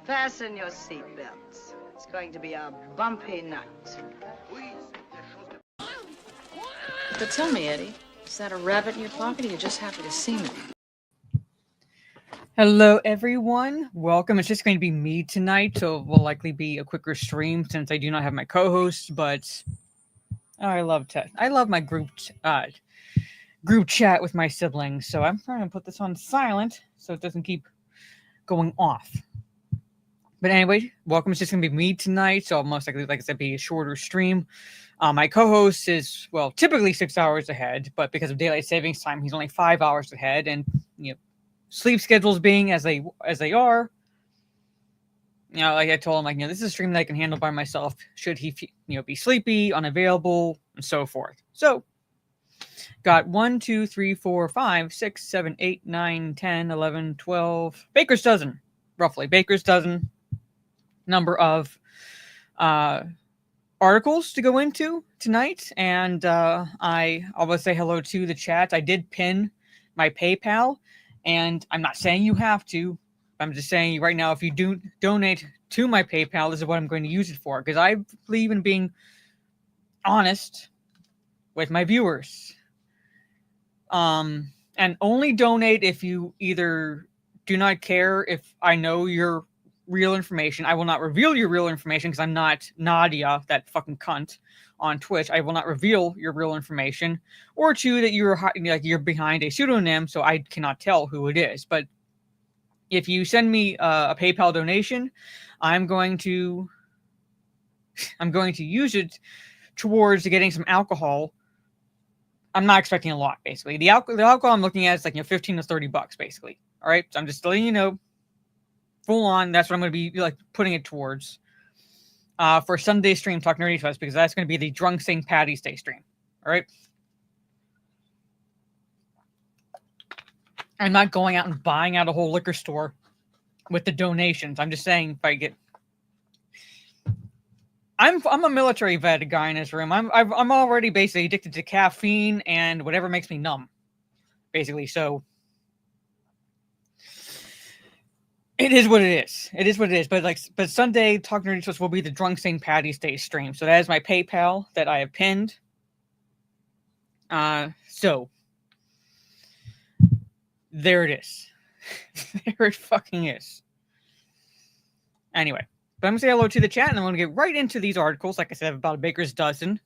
Fasten your seatbelts. It's going to be a bumpy night. But tell me, Eddie, is that a rabbit in your pocket or you're just happy to see me? Hello, everyone. Welcome. It's just going to be me tonight, so it will likely be a quicker stream since I do not have my co-host. But I love my group chat with my siblings. So I'm trying to put this on silent so it doesn't keep going off. But anyway, welcome. It's just going to be me tonight, so I'll most likely, like I said, be a shorter stream. My co-host is typically 6 hours ahead, but because of daylight savings time, he's only 5 hours ahead, and sleep schedules being as they are, like I told him, this is a stream that I can handle by myself. Should he, be sleepy, unavailable, and so forth. So, got 1, 2, 3, 4, 5, 6, 7, 8, 9, 10, 11, 12, baker's dozen, roughly baker's dozen number of articles to go into tonight, and I will say hello to the chat. I did pin my PayPal. And I'm not saying you have to. I'm just saying right now, if you do donate to my PayPal, this is what I'm going to use it for. Because I believe in being honest with my viewers. And only donate if you either do not care if I know your real information. I will not reveal your real information because I'm not Nadia, that fucking cunt on Twitch. I will not reveal your real information, or two, that you're behind a pseudonym, so I cannot tell who it is. But if you send me a PayPal donation, I'm going to use it towards getting some alcohol. I'm not expecting a lot, basically. The alcohol I'm looking at is like $15 to $30, basically. All right, so I'm just letting you know, full on. That's what I'm going to be putting it towards. For Sunday stream, Talk Nerdy to Us, because that's going to be the Drunk St. Patty's Day stream. All right. I'm not going out and buying out a whole liquor store with the donations. I'm just saying, if I get, I'm a military vet guy in this room. I'm already basically addicted to caffeine and whatever makes me numb, basically. So it is what it is. It is what it is. But Sunday, Talk Nerdy to Us will be the Drunk St. Patty's Day stream. So that is my PayPal that I have pinned. So there it is. There it fucking is. Anyway, but I'm gonna say hello to the chat, and I'm gonna get right into these articles. Like I said, about a baker's dozen.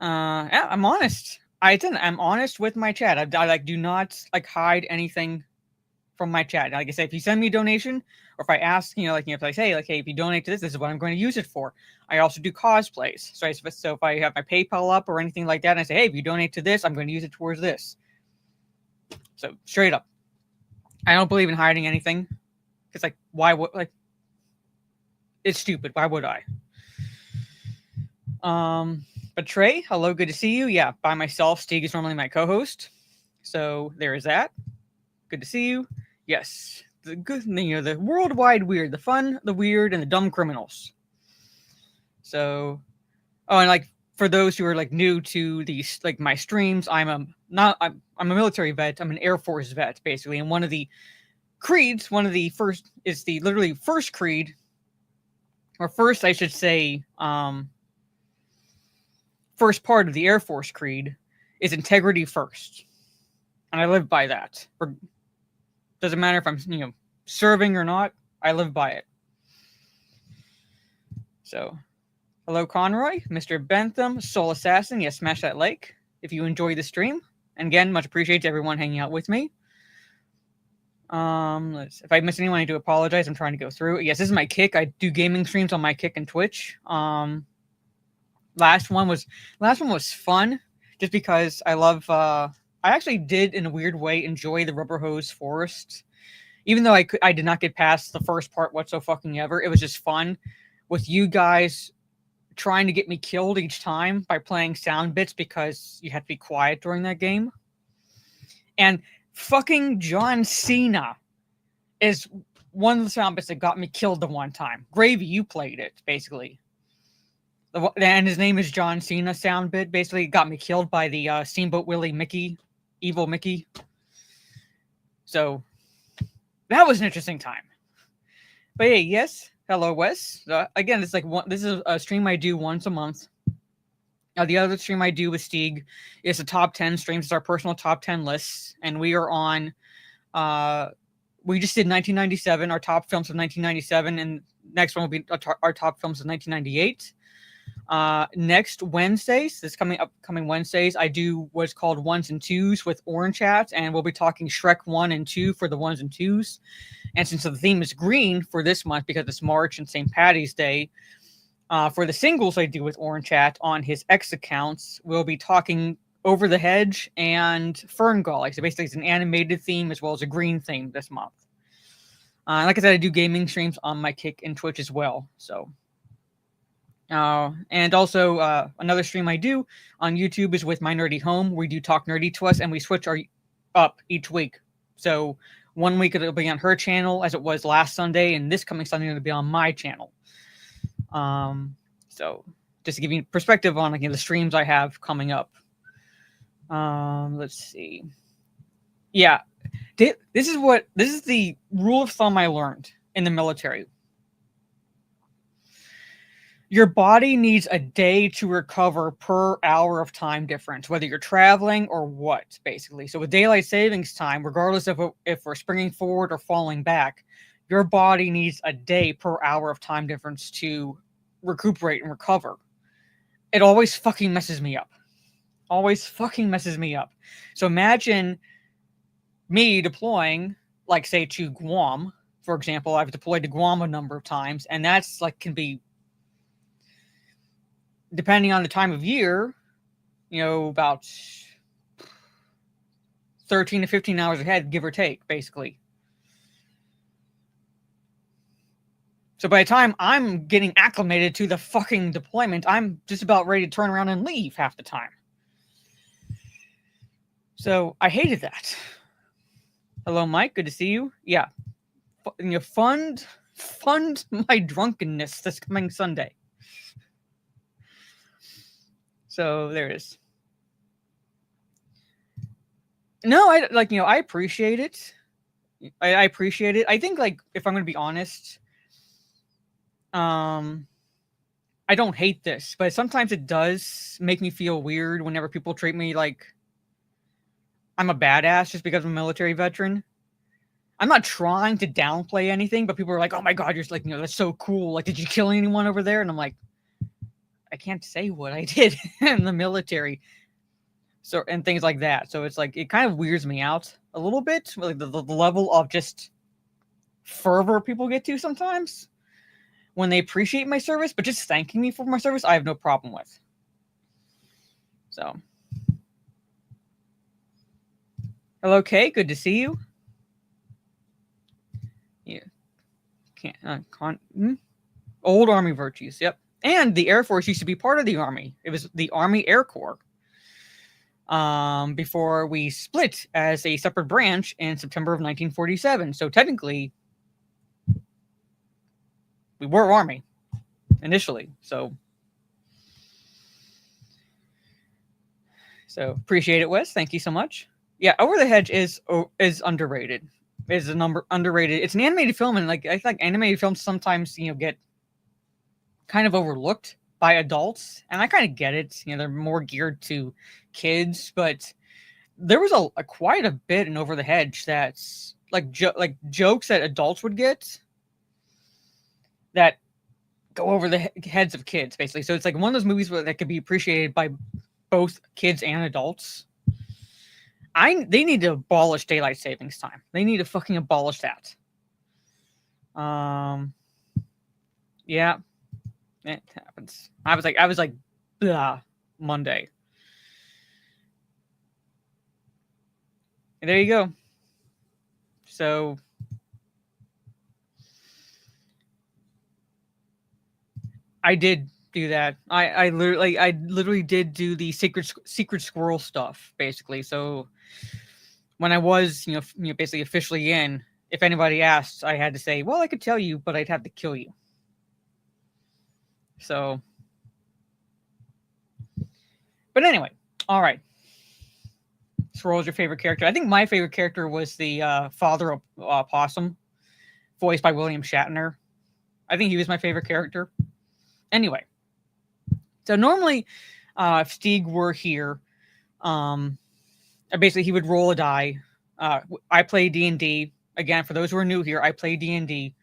Yeah, I'm honest. I'm honest with my chat. I do not hide anything from my chat. Like I said, if you send me a donation, or if I ask, if I say, hey, if you donate to this, this is what I'm going to use it for. I also do cosplays. So if I have my PayPal up or anything like that, and I say, hey, if you donate to this, I'm going to use it towards this. So straight up, I don't believe in hiding anything. Because why would it's stupid. Why would I? But Trey, hello, good to see you. Yeah, by myself. Steve is normally my co-host, so there is that. Good to see you. Yes, the good, the worldwide weird, the fun, the weird, and the dumb criminals. So, and for those who are new to these my streams, I'm a military vet. I'm an Air Force vet, basically, and one of the creeds, first creed, or first I should say, first part of the Air Force creed is integrity first, and I live by that. Doesn't matter if I'm serving or not. I live by it. So, hello Conroy, Mr. Bentham, Soul Assassin. Yes, smash that like if you enjoy the stream. And again, much appreciate to everyone hanging out with me. If I miss anyone, I do apologize. I'm trying to go through. Yes, this is my Kick. I do gaming streams on my Kick and Twitch. Last one was fun, just because I love. I actually did, in a weird way, enjoy the Rubber Hose Forest, even though I did not get past the first part whatsoever. It was just fun with you guys trying to get me killed each time by playing sound bits because you had to be quiet during that game. And fucking John Cena is one of the sound bits that got me killed the one time. Gravy, you played it, basically. And his name is John Cena sound bit. Basically, got me killed by the Steamboat Willie Mickey, evil Mickey. So, that was an interesting time. But hey, yes, hello, Wes. Again, it's like this is a stream I do once a month. The other stream I do with Stieg is a top 10 streams. It's our personal top 10 lists, and we are on. We just did 1997, our top films of 1997, and next one will be our top films of 1998. Next Wednesdays, upcoming Wednesdays, I do what's called ones and twos with Orange Hat, and we'll be talking Shrek 1 and 2 for the ones and twos. And since the theme is green for this month because it's March and St. Patty's Day, for the singles I do with Orange Hat on his X accounts, we'll be talking Over the Hedge and Ferngully. So basically it's an animated theme as well as a green theme this month. Like I said, I do gaming streams on my Kick and Twitch as well. So, and also another stream I do on YouTube is with My Nerdy Home. We do Talk Nerdy to Us, and we switch up each week. So 1 week it'll be on her channel as it was last Sunday, and this coming Sunday it'll be on my channel. So just to give you perspective on the streams I have coming up. Let's see. Yeah. This is the rule of thumb I learned in the military. Your body needs a day to recover per hour of time difference, whether you're traveling or what, basically. So with daylight savings time, regardless of if we're springing forward or falling back, your body needs a day per hour of time difference to recuperate and recover. It always fucking messes me up. Always fucking messes me up. So imagine me deploying, like, say, to Guam, for example. I've deployed to Guam a number of times, and that's can be, depending on the time of year, about 13 to 15 hours ahead, give or take, basically. So by the time I'm getting acclimated to the fucking deployment, I'm just about ready to turn around and leave half the time. So I hated that. Hello, Mike. Good to see you. Yeah. Fund my drunkenness this coming Sunday. So there it is. No, I appreciate it. I appreciate it. I think, if I'm going to be honest, I don't hate this, but sometimes it does make me feel weird whenever people treat me like I'm a badass just because I'm a military veteran. I'm not trying to downplay anything, but people are like, "Oh my god, you're that's so cool. Like, did you kill anyone over there?" And I'm like, I can't say what I did in the military. So, and things like that. So it's it kind of weirds me out a little bit, the level of just fervor people get to sometimes when they appreciate my service, but just thanking me for my service, I have no problem with. So, hello, Kay. Good to see you. Yeah, old Army virtues. Yep, and the Air Force used to be part of the Army. It was the Army Air Corps. Before we split as a separate branch in September of 1947. So technically, we were Army initially. So appreciate it, Wes. Thank you so much. Yeah, Over the Hedge is underrated. Is underrated. It's an animated film, and I think animated films sometimes get kind of overlooked by adults, and I kind of get it. They're more geared to kids, but there was a quite a bit in Over the Hedge that's jokes that adults would get that go over the heads of kids, basically. So it's one of those movies that could be appreciated by both kids and adults. They need to abolish daylight savings time. They need to fucking abolish that. Yeah, it happens. I was like, blah, Monday. And there you go. So I did do that. I literally did do the secret squirrel stuff, basically. So when I was basically officially in, if anybody asked, I had to say, well, I could tell you, but I'd have to kill you. So, but anyway, all right. So, what was your favorite character? I think my favorite character was the father of Possum, voiced by William Shatner. I think he was my favorite character. Anyway, so normally, if Stieg were here, basically he would roll a die. I play D&D. Again, for those who are new here, I play D&D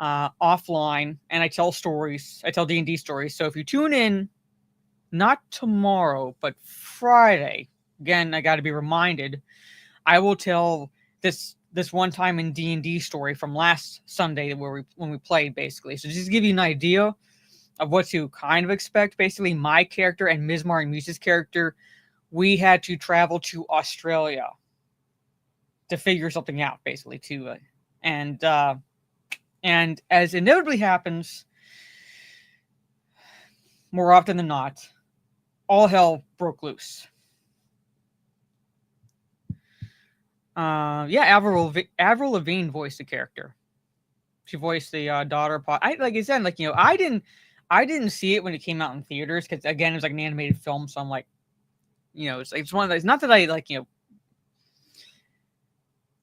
offline, and I tell stories. I tell D&D stories. So if you tune in, not tomorrow, but Friday, again, I got to be reminded, I will tell this one time in D&D story from last Sunday when we played, basically. So just to give you an idea of what to kind of expect, basically my character and Ms. Muse's character, we had to travel to Australia to figure something out, basically, too. And as inevitably happens, more often than not, all hell broke loose. Avril Lavigne voiced the character. She voiced the daughter. Like I said, I didn't see it when it came out in theaters because again, it was like an animated film. So I'm like, it's one of those. Not that I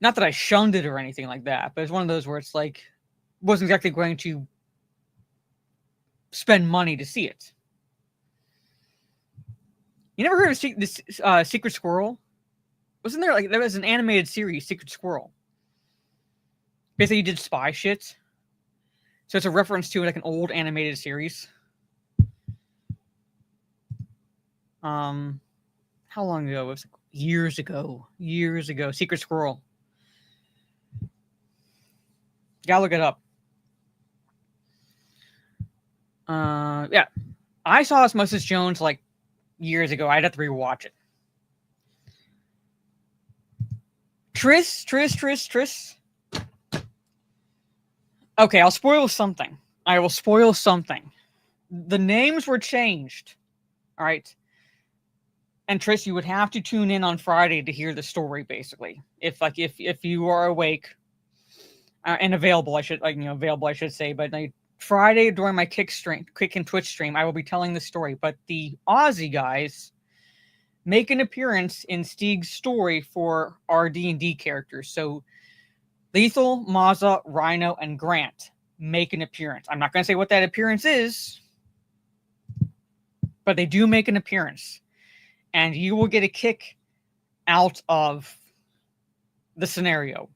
not that I shunned it or anything like that, but it's one of those where it's like, wasn't exactly going to spend money to see it. You never heard of this Secret Squirrel? Wasn't there was an animated series, Secret Squirrel? Basically, you did spy shit. So it's a reference to like an old animated series. How long ago? It was years ago. Years ago. Secret Squirrel. Gotta look it up. Yeah. I saw Osmosis Jones like years ago. I'd have to rewatch it. Triss. Okay, I'll spoil something. I will spoil something. The names were changed. All right. And Triss, you would have to tune in on Friday to hear the story, basically. If you are awake and available, I should say. But Friday during my Kick and Twitch stream, I will be telling the story. But the Aussie guys make an appearance in Stieg's story for our D&D characters. So Lethal, Mazza, Rhino, and Grant make an appearance. I'm not going to say what that appearance is, but they do make an appearance. And you will get a kick out of the scenario.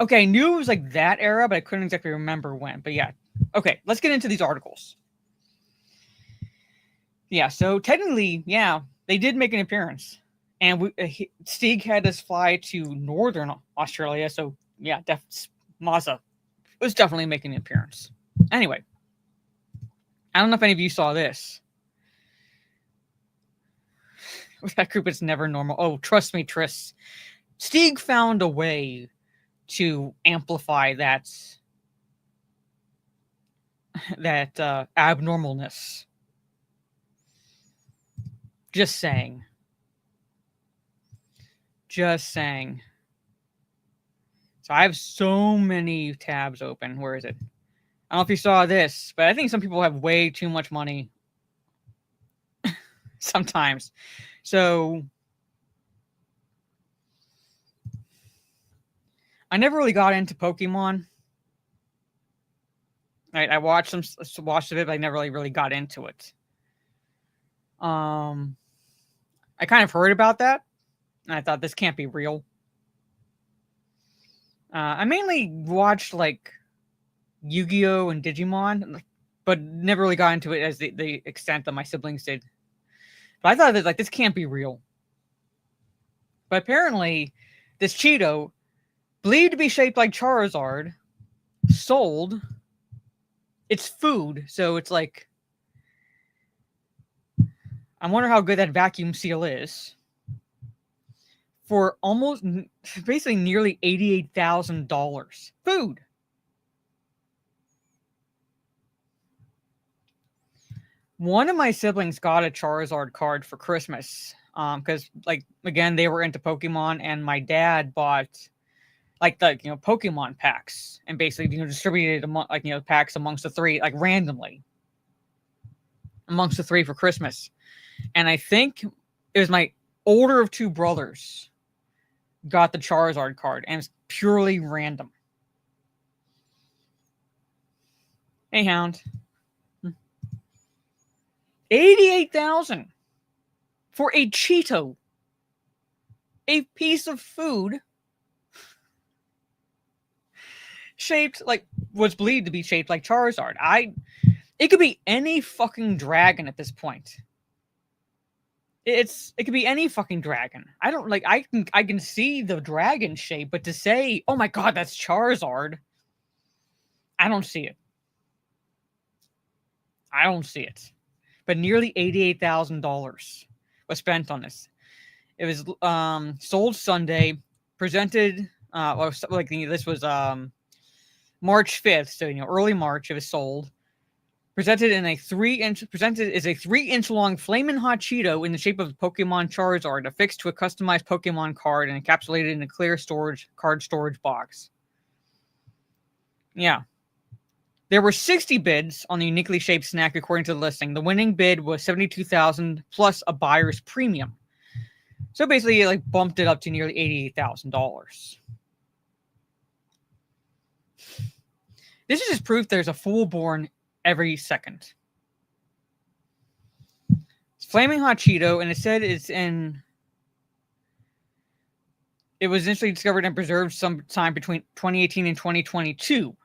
Okay, I knew it was like that era, but I couldn't exactly remember when. But yeah. Okay, let's get into these articles. Yeah, so technically, yeah, they did make an appearance. And Stieg had us fly to Northern Australia. So yeah, Mazza was definitely making an appearance. Anyway. I don't know if any of you saw this. With that group, it's never normal. Oh, trust me, Triss. Stieg found a way to amplify that abnormalness. Just saying. So I have so many tabs open. Where is it? I don't know if you saw this, but I think some people have way too much money sometimes. So I never really got into Pokemon. I watched a bit, but I never really got into it. I kind of heard about that, and I thought this can't be real. I mainly watched like Yu-Gi-Oh! And Digimon, but never really got into it as the extent that my siblings did. But I thought that like this can't be real. But apparently, this Cheeto, believed to be shaped like Charizard, sold. It's food, so it's like, I wonder how good that vacuum seal is. For almost, basically nearly $88,000. Food. One of my siblings got a Charizard card for Christmas. Because like again, they were into Pokemon, and my dad bought like the Pokemon packs and basically distributed packs amongst the three, like randomly amongst the three for Christmas. And I think it was my older of two brothers got the Charizard card, and it's purely random. Hey, Hound. 88,000 for a Cheeto, a piece of food shaped like what's believed to be shaped like Charizard. It could be any fucking dragon at this point. It could be any fucking dragon. I don't like. I can see the dragon shape, but to say, oh my god, that's Charizard, I don't see it. I don't see it. But nearly $88,000 was spent on this. It was sold Sunday, presented this was March 5th, so early March it was sold. Presented as a 3-inch long flaming hot Cheeto in the shape of Pokemon Charizard, affixed to a customized Pokemon card and encapsulated in a clear card storage box. Yeah. There were 60 bids on the uniquely shaped snack according to the listing. The winning bid was $72,000 plus a buyer's premium. So basically, it bumped it up to nearly $88,000. This is just proof there's a fool born every second. It's Flaming Hot Cheeto, and it said it was initially discovered and preserved sometime between 2018 and 2022.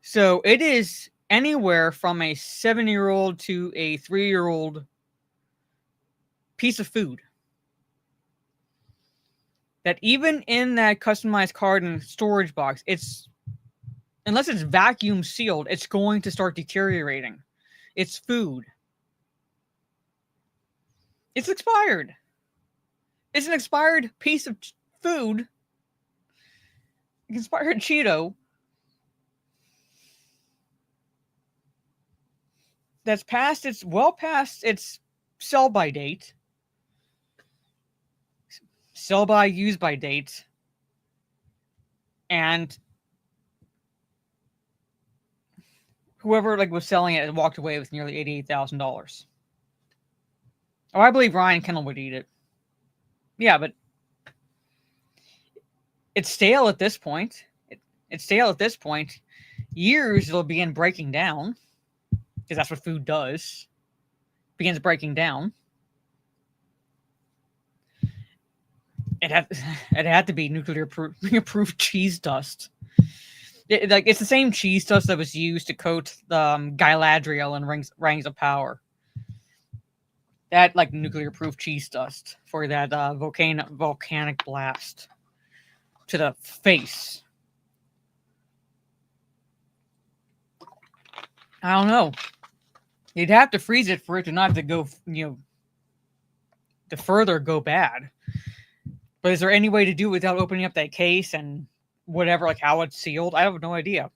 So it is anywhere from a 7-year-old to a 3-year-old piece of food. That even in that customized card and storage box, unless it's vacuum sealed, it's going to start deteriorating. It's food. It's expired. It's an expired piece of food. Expired Cheeto. That's past its sell by date. Sell by, use by date. And whoever was selling it walked away with nearly $88,000. Oh, I believe Ryan Kendall would eat it. Yeah, but it's stale at this point. It's stale at this point. Years it'll begin breaking down, because that's what food does. Begins breaking down. It had to be nuclear approved cheese dust. It's the same cheese dust that was used to coat the Galadriel in Rings of Power. That nuclear proof cheese dust for that volcanic blast to the face. I don't know. You'd have to freeze it for it to not to go, to further go bad. But is there any way to do it without opening up that case and whatever, how it's sealed? I have no idea.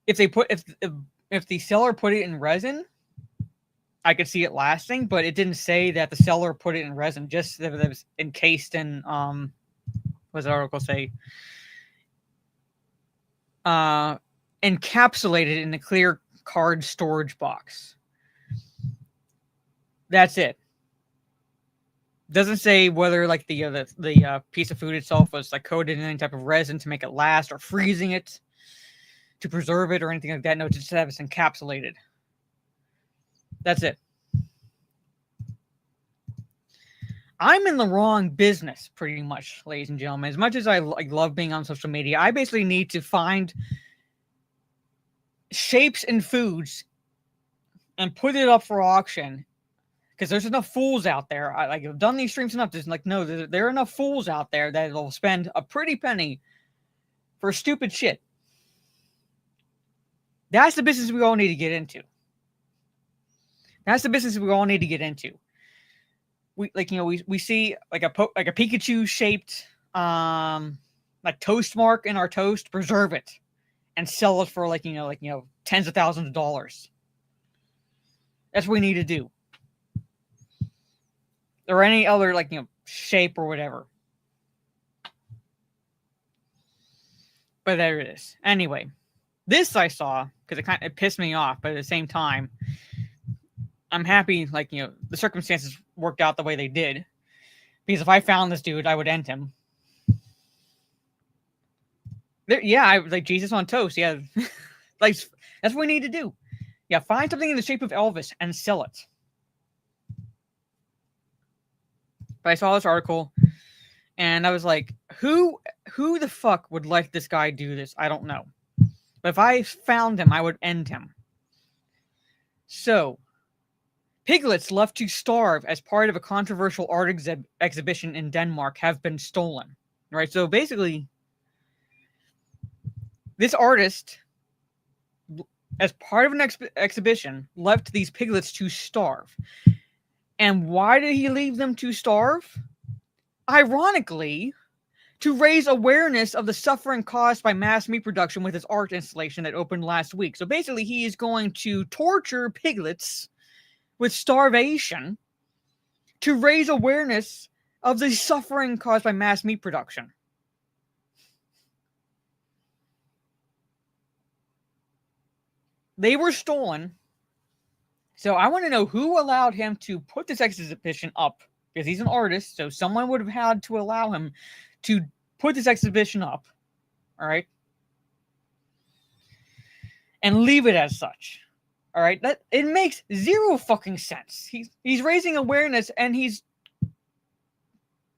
If the seller put it in resin, I could see it lasting, but it didn't say that the seller put it in resin, just that it was encased in what does the article say? Encapsulated in a clear card storage box. That's it. Doesn't say whether the piece of food itself was coated in any type of resin to make it last, or freezing it to preserve it, or anything like that. No, just have it encapsulated. That's it. I'm in the wrong business, pretty much, ladies and gentlemen. As much as I love being on social media, I basically need to find shapes and foods and put it up for auction. Because there's enough fools out there. I've done these streams enough. There's there are enough fools out there that will spend a pretty penny for stupid shit. That's the business we all need to get into. That's the business we all need to get into. We see a Pikachu shaped toast mark in our toast, preserve it and sell it for tens of thousands of dollars. That's what we need to do. Or any other shape or whatever. But there it is. Anyway, this I saw because it pissed me off, but at the same time, I'm happy. The circumstances worked out the way they did. Because if I found this dude, I would end him. I like Jesus on toast. Yeah, like that's what we need to do. Yeah, find something in the shape of Elvis and sell it. But I saw this article, and I was like, who the fuck would let this guy do this? I don't know. But if I found him, I would end him. So, piglets left to starve as part of a controversial art exhibition in Denmark have been stolen. Right? So basically, this artist, as part of an exhibition, left these piglets to starve. And why did he leave them to starve? Ironically, to raise awareness of the suffering caused by mass meat production with his art installation that opened last week. So basically, he is going to torture piglets with starvation to raise awareness of the suffering caused by mass meat production. They were stolen. So I want to know who allowed him to put this exhibition up, because he's an artist, so someone would have had to allow him to put this exhibition up, all right, and leave it as such, all right. That it makes zero fucking sense. He's raising awareness, and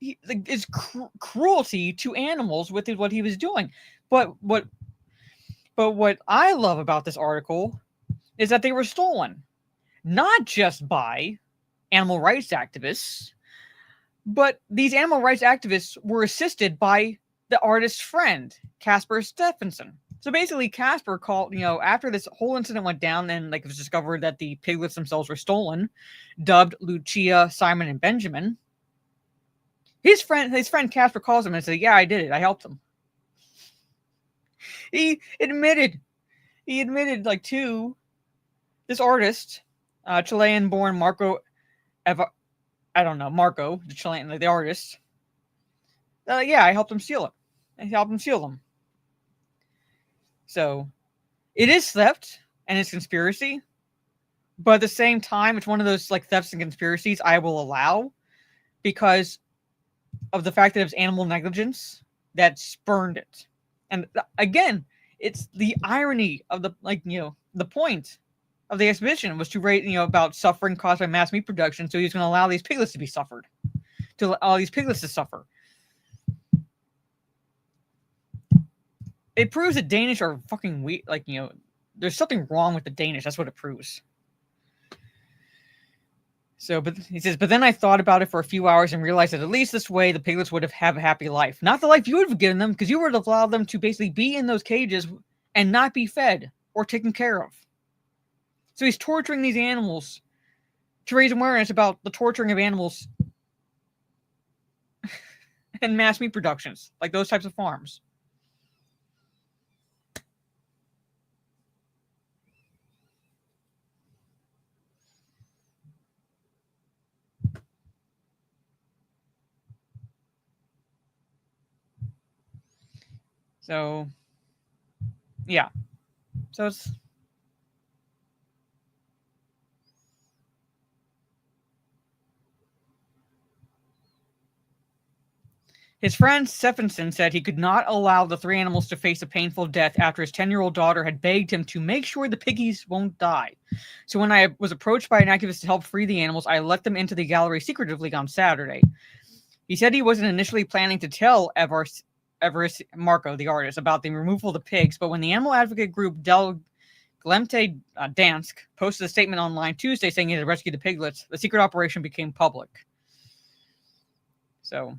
it's cruelty to animals with what he was doing. But what I love about this article is that they were stolen, not just by animal rights activists, but these animal rights activists were assisted by the artist's friend, Casper Stephenson. So basically, Casper called, after this whole incident went down and it was discovered that the piglets themselves were stolen, dubbed Lucia, Simon, and Benjamin. His friend Casper calls him and says, "Yeah, I did it. I helped him." He admitted to this artist, Chilean-born Marco, Marco, the Chilean, the artist. Yeah, I helped him steal it. I helped him steal them. So, it is theft and it's conspiracy, but at the same time, it's one of those thefts and conspiracies I will allow because of the fact that it was animal negligence that spurned it. And again, it's the irony of the point of the exhibition was to rate about suffering caused by mass meat production. So he's going to allow these piglets to be suffered, to allow these piglets to suffer. It proves that Danish are fucking weak. There's something wrong with the Danish. That's what it proves. So, but he says, but then I thought about it for a few hours and realized that at least this way the piglets would have a happy life. Not the life you would have given them, because you would have allowed them to basically be in those cages and not be fed or taken care of. So he's torturing these animals to raise awareness about the torturing of animals and mass meat productions, like those types of farms. So, yeah. So it's... His friend Stephenson said he could not allow the three animals to face a painful death after his 10-year-old daughter had begged him to make sure the piggies won't die. So when I was approached by an activist to help free the animals, I let them into the gallery secretively on Saturday. He said he wasn't initially planning to tell Everest Marco, the artist, about the removal of the pigs, but when the animal advocate group Del Glemte Dansk posted a statement online Tuesday saying he had rescued the piglets, the secret operation became public. So...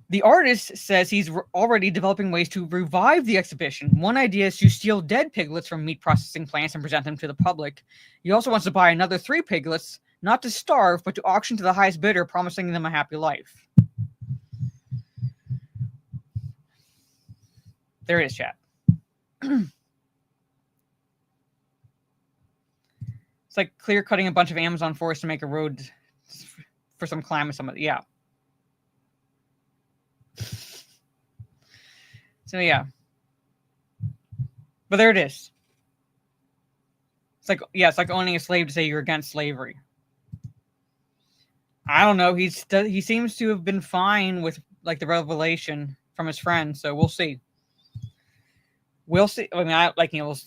the artist says he's already developing ways to revive the exhibition. One idea is to steal dead piglets from meat processing plants and present them to the public. He also wants to buy another 3 piglets, not to starve, but to auction to the highest bidder, promising them a happy life. There it is, chat. It's like clear-cutting a bunch of Amazon forest to make a road for some climate. Yeah. So yeah, but there it is. It's like owning a slave to say you're against slavery. I don't know. He seems to have been fine with like the revelation from his friend, so we'll see. We'll see. I mean,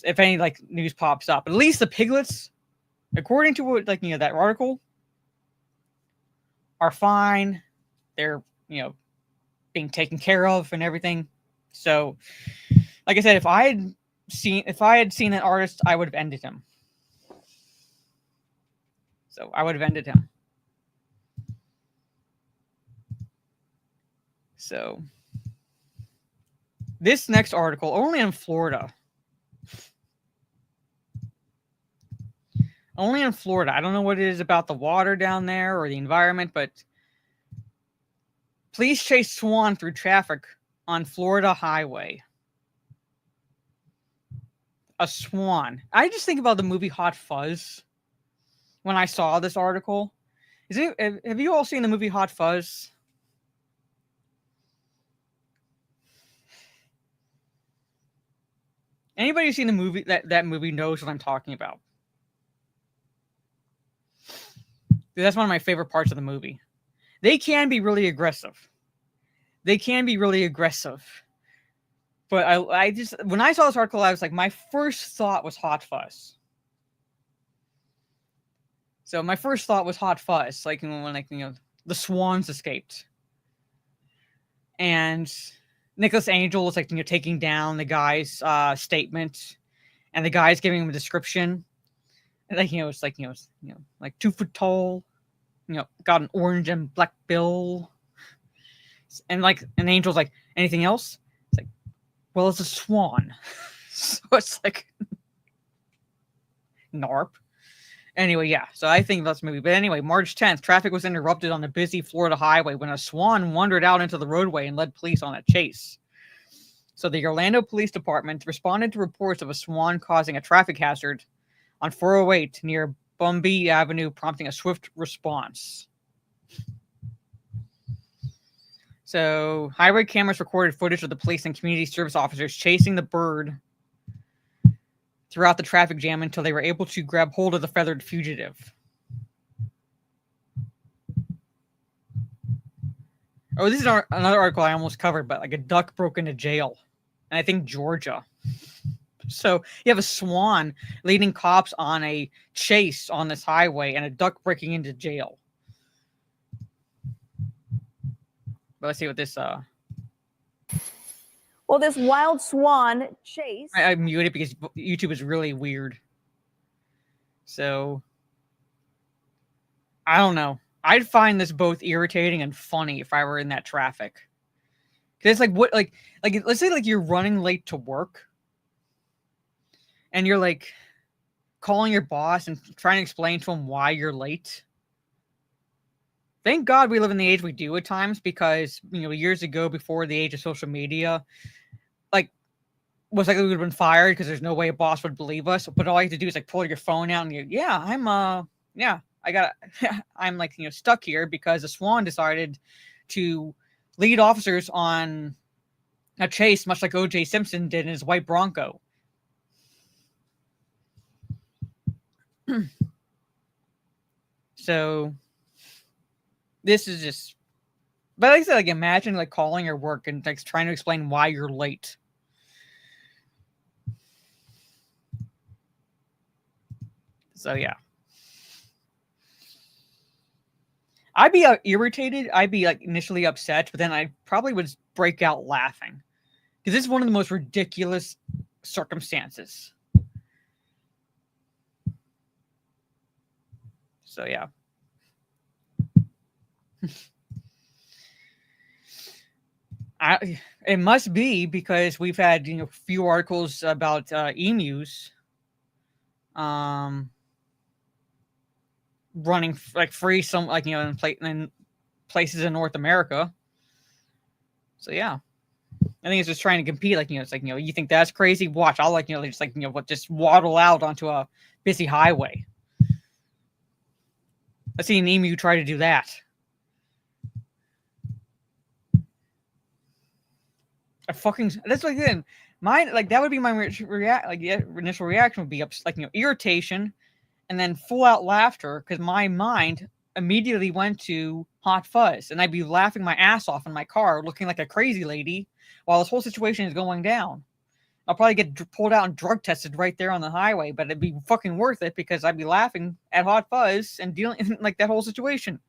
if any like news pops up, at least the piglets, according to what that article, are fine. They're being taken care of and everything. So, like I said, if I had seen an artist, I would have ended him. So I would have ended him. So this next article, only in Florida. Only in Florida. I don't know what it is about the water down there or the environment, but police chase swan through traffic on Florida highway. A swan. I just think about the movie Hot Fuzz when I saw this article. Have you all seen the movie Hot Fuzz? Anybody who's seen the movie that movie knows what I'm talking about. That's one of my favorite parts of the movie. They can be really aggressive. But I just, when I saw this article, I was like, my first thought was Hot Fuzz. So my first thought was Hot Fuzz, like when the swans escaped, and Nicholas Angel was taking down the guy's statement, and the guy's giving him a description, and it's 2 foot tall, got an orange and black bill, and an Angel's like, anything else? It's like, well, it's a swan. So it's like NARP. Anyway, yeah, so I think that's the movie. But anyway, March 10th, traffic was interrupted on the busy Florida highway when a swan wandered out into the roadway and led police on a chase. So the Orlando Police Department responded to reports of a swan causing a traffic hazard on 408 near Bumby Avenue, prompting a swift response. So highway cameras recorded footage of the police and community service officers chasing the bird throughout the traffic jam until they were able to grab hold of the feathered fugitive. Oh, this is another article I almost covered, but a duck broke into jail. And I think Georgia. So you have a swan leading cops on a chase on this highway and a duck breaking into jail. But let's see what this... Well, this wild swan chase... I muted it because YouTube is really weird. So, I don't know. I'd find this both irritating and funny if I were in that traffic. Because it's let's say you're running late to work. And you're calling your boss and trying to explain to him why you're late. Thank God we live in the age we do at times, because years ago, before the age of social media, we would have been fired because there's no way a boss would believe us. But all you have to do is pull your phone out and I'm stuck here because the swan decided to lead officers on a chase, much like O.J. Simpson did in his white Bronco. So this is just, but like I said, imagine calling your work and trying to explain why you're late. So yeah, I'd be irritated. I'd be initially upset, but then I probably would break out laughing because this is one of the most ridiculous circumstances. So yeah. It must be because we've had few articles about emus running free some in places in North America. So yeah, I think it's just trying to compete. You think that's crazy? Watch, I'll just waddle out onto a busy highway. Let's see an emu try to do that. That's mine. That would be my initial reaction would be irritation, and then full out laughter because my mind immediately went to Hot Fuzz, and I'd be laughing my ass off in my car, looking like a crazy lady while this whole situation is going down. I'll probably get pulled out and drug tested right there on the highway, but it'd be fucking worth it because I'd be laughing at Hot Fuzz and dealing like that whole situation.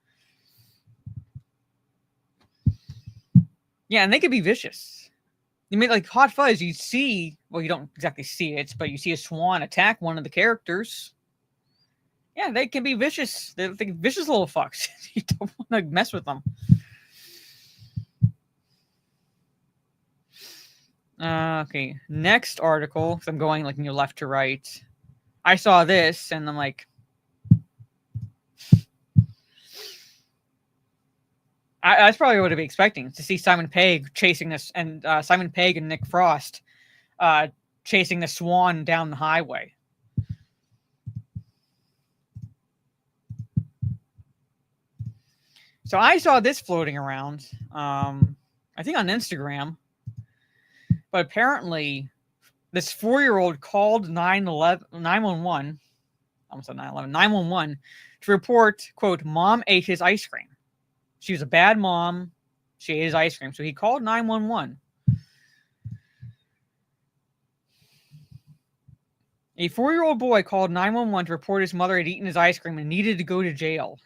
Yeah, and they could be vicious. You mean like Hot Fuzz? You see, well, you don't exactly see it, but you see a swan attack one of the characters. Yeah, they can be vicious. They're vicious little fucks. You don't want to mess with them. Okay, next article. So I'm going like left to right. I saw this and I'm like, that's probably what I'd be expecting to see Simon Pegg chasing this, and Simon Pegg and Nick Frost chasing the swan down the highway. So I saw this floating around, I think on Instagram, but apparently this 4-year-old called 911, almost said 911, to report, quote, mom ate his ice cream. She was a bad mom. She ate his ice cream. So he called 911. A 4-year-old boy called 911 to report his mother had eaten his ice cream and needed to go to jail.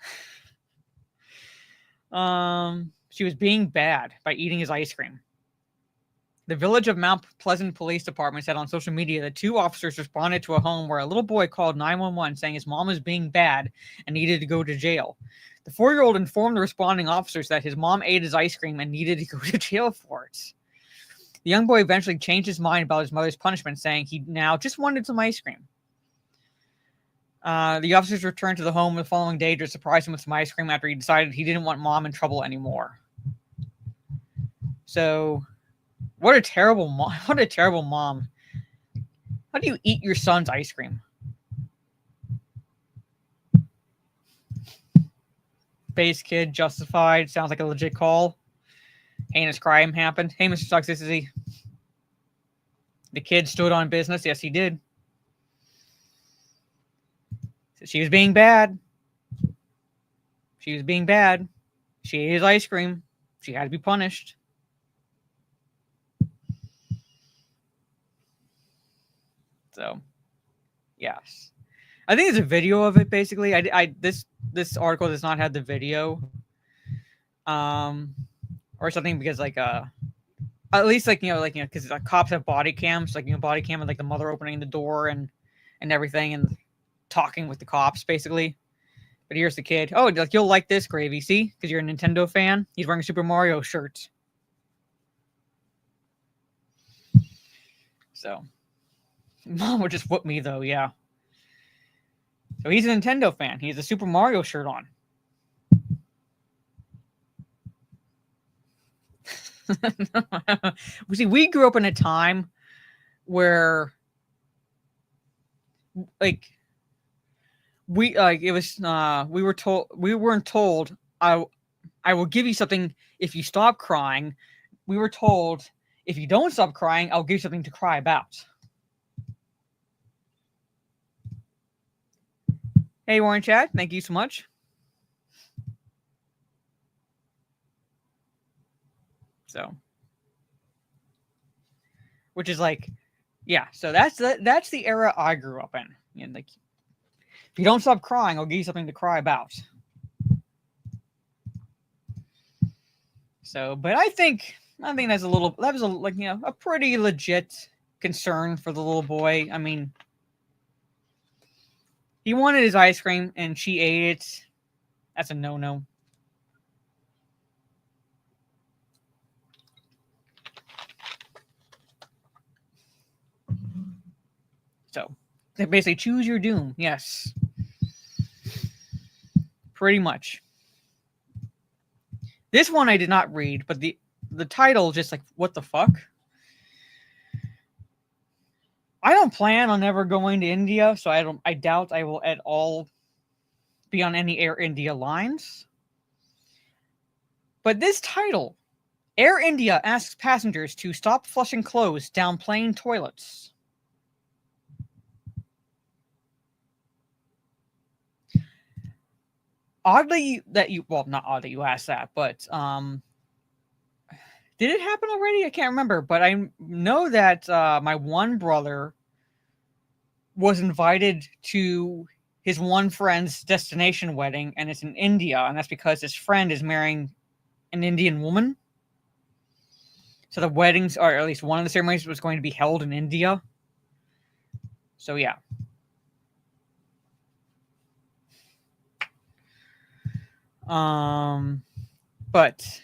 She was being bad by eating his ice cream. The Village of Mount Pleasant Police Department said on social media that 2 officers responded to a home where a little boy called 911 saying his mom was being bad and needed to go to jail. The 4-year-old informed the responding officers that his mom ate his ice cream and needed to go to jail for it. The young boy eventually changed his mind about his mother's punishment, saying he now just wanted some ice cream. The officers returned to the home the following day to surprise him with some ice cream after he decided he didn't want mom in trouble anymore. So, what a terrible mom. What a terrible mom. How do you eat your son's ice cream? Base kid justified. Sounds like a legit call. Heinous crime happened. Hey, Mr. Toxicity. The kid stood on business. Yes, he did. So she was being bad. She was being bad. She ate his ice cream. She had to be punished. So, yes. I think there's a video of it, basically. This article does not have the video. Or something, because like at least because cops have body cams, body cam with like the mother opening the door and everything and talking with the cops basically. But here's the kid. Oh, like, you'll like this, Gravy, see? Because you're a Nintendo fan. He's wearing a Super Mario shirt. So mom would just whoop me though, yeah. So he's a Nintendo fan. He has a Super Mario shirt on. See, we grew up in a time where, like, we weren't told I will give you something if you stop crying. We were told if you don't stop crying, I'll give you something to cry about. Hey, Warren Chat, thank you so much. So, which is like, yeah. So that's the era I grew up in. And like, if you don't stop crying, I'll give you something to cry about. So, but I think that was a pretty legit concern for the little boy. I mean, he wanted his ice cream and she ate it. That's a no-no. So, they basically choose your doom. Yes. Pretty much. This one I did not read, but the title just like, what the fuck? I don't plan on ever going to India, so I doubt I will at all be on any Air India lines. But this title, Air India asks passengers to stop flushing clothes down plane toilets. oddly that you, well, not odd that you asked that, but did it happen already? I can't remember, but I know that my one brother was invited to his one friend's destination wedding, and it's in India, and that's because his friend is marrying an Indian woman. So the weddings, or at least one of the ceremonies, was going to be held in India. So yeah. But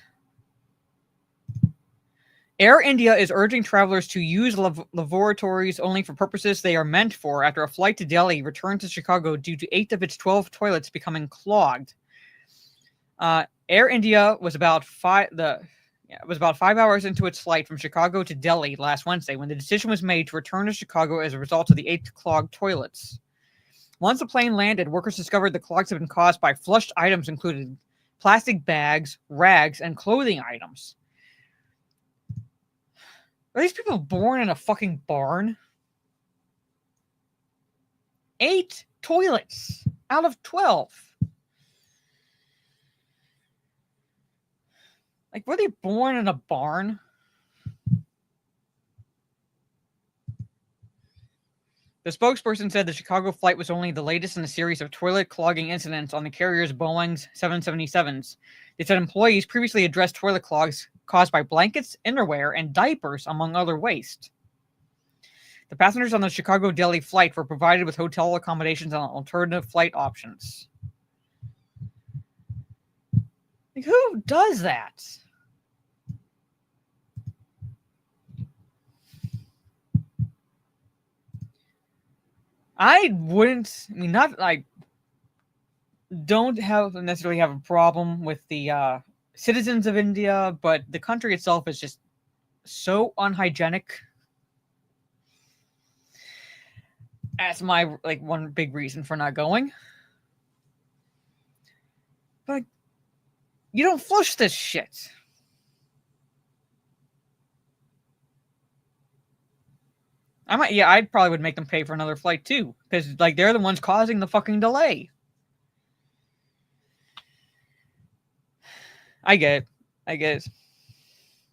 Air India is urging travelers to use lavatories only for purposes they are meant for after a flight to Delhi returned to Chicago due to 8 of its 12 toilets becoming clogged. Air India was about 5 hours into its flight from Chicago to Delhi last Wednesday when the decision was made to return to Chicago as a result of the 8 clogged toilets. Once the plane landed, workers discovered the clogs had been caused by flushed items including plastic bags, rags, and clothing items. Are these people born in a fucking barn? 8 toilets out of 12. Like, were they born in a barn? The spokesperson said the Chicago flight was only the latest in a series of toilet clogging incidents on the carrier's Boeing's 777s. They said employees previously addressed toilet clogs caused by blankets, innerwear, and diapers, among other waste. The passengers on the Chicago-Delhi flight were provided with hotel accommodations and alternative flight options. Like, who does that? I wouldn't. I mean, not like. Don't necessarily have a problem with the citizens of India, but the country itself is just so unhygienic. That's my one big reason for not going. But you don't flush this shit. I probably would make them pay for another flight too, because they're the ones causing the fucking delay. I get it.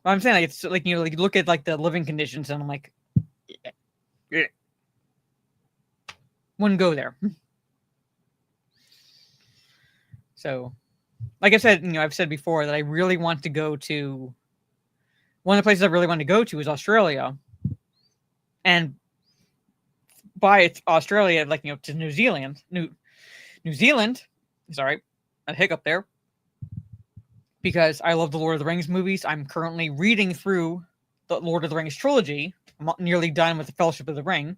But I'm saying it's you look at the living conditions, and I'm like, yeah. Wouldn't go there. So, like I said, I've said before that I really want to go to. One of the places I really want to go to is Australia. And by Australia, to New Zealand. New Zealand. Sorry, a hiccup there. Because I love the Lord of the Rings movies. I'm currently reading through the Lord of the Rings trilogy. I'm nearly done with the Fellowship of the Ring.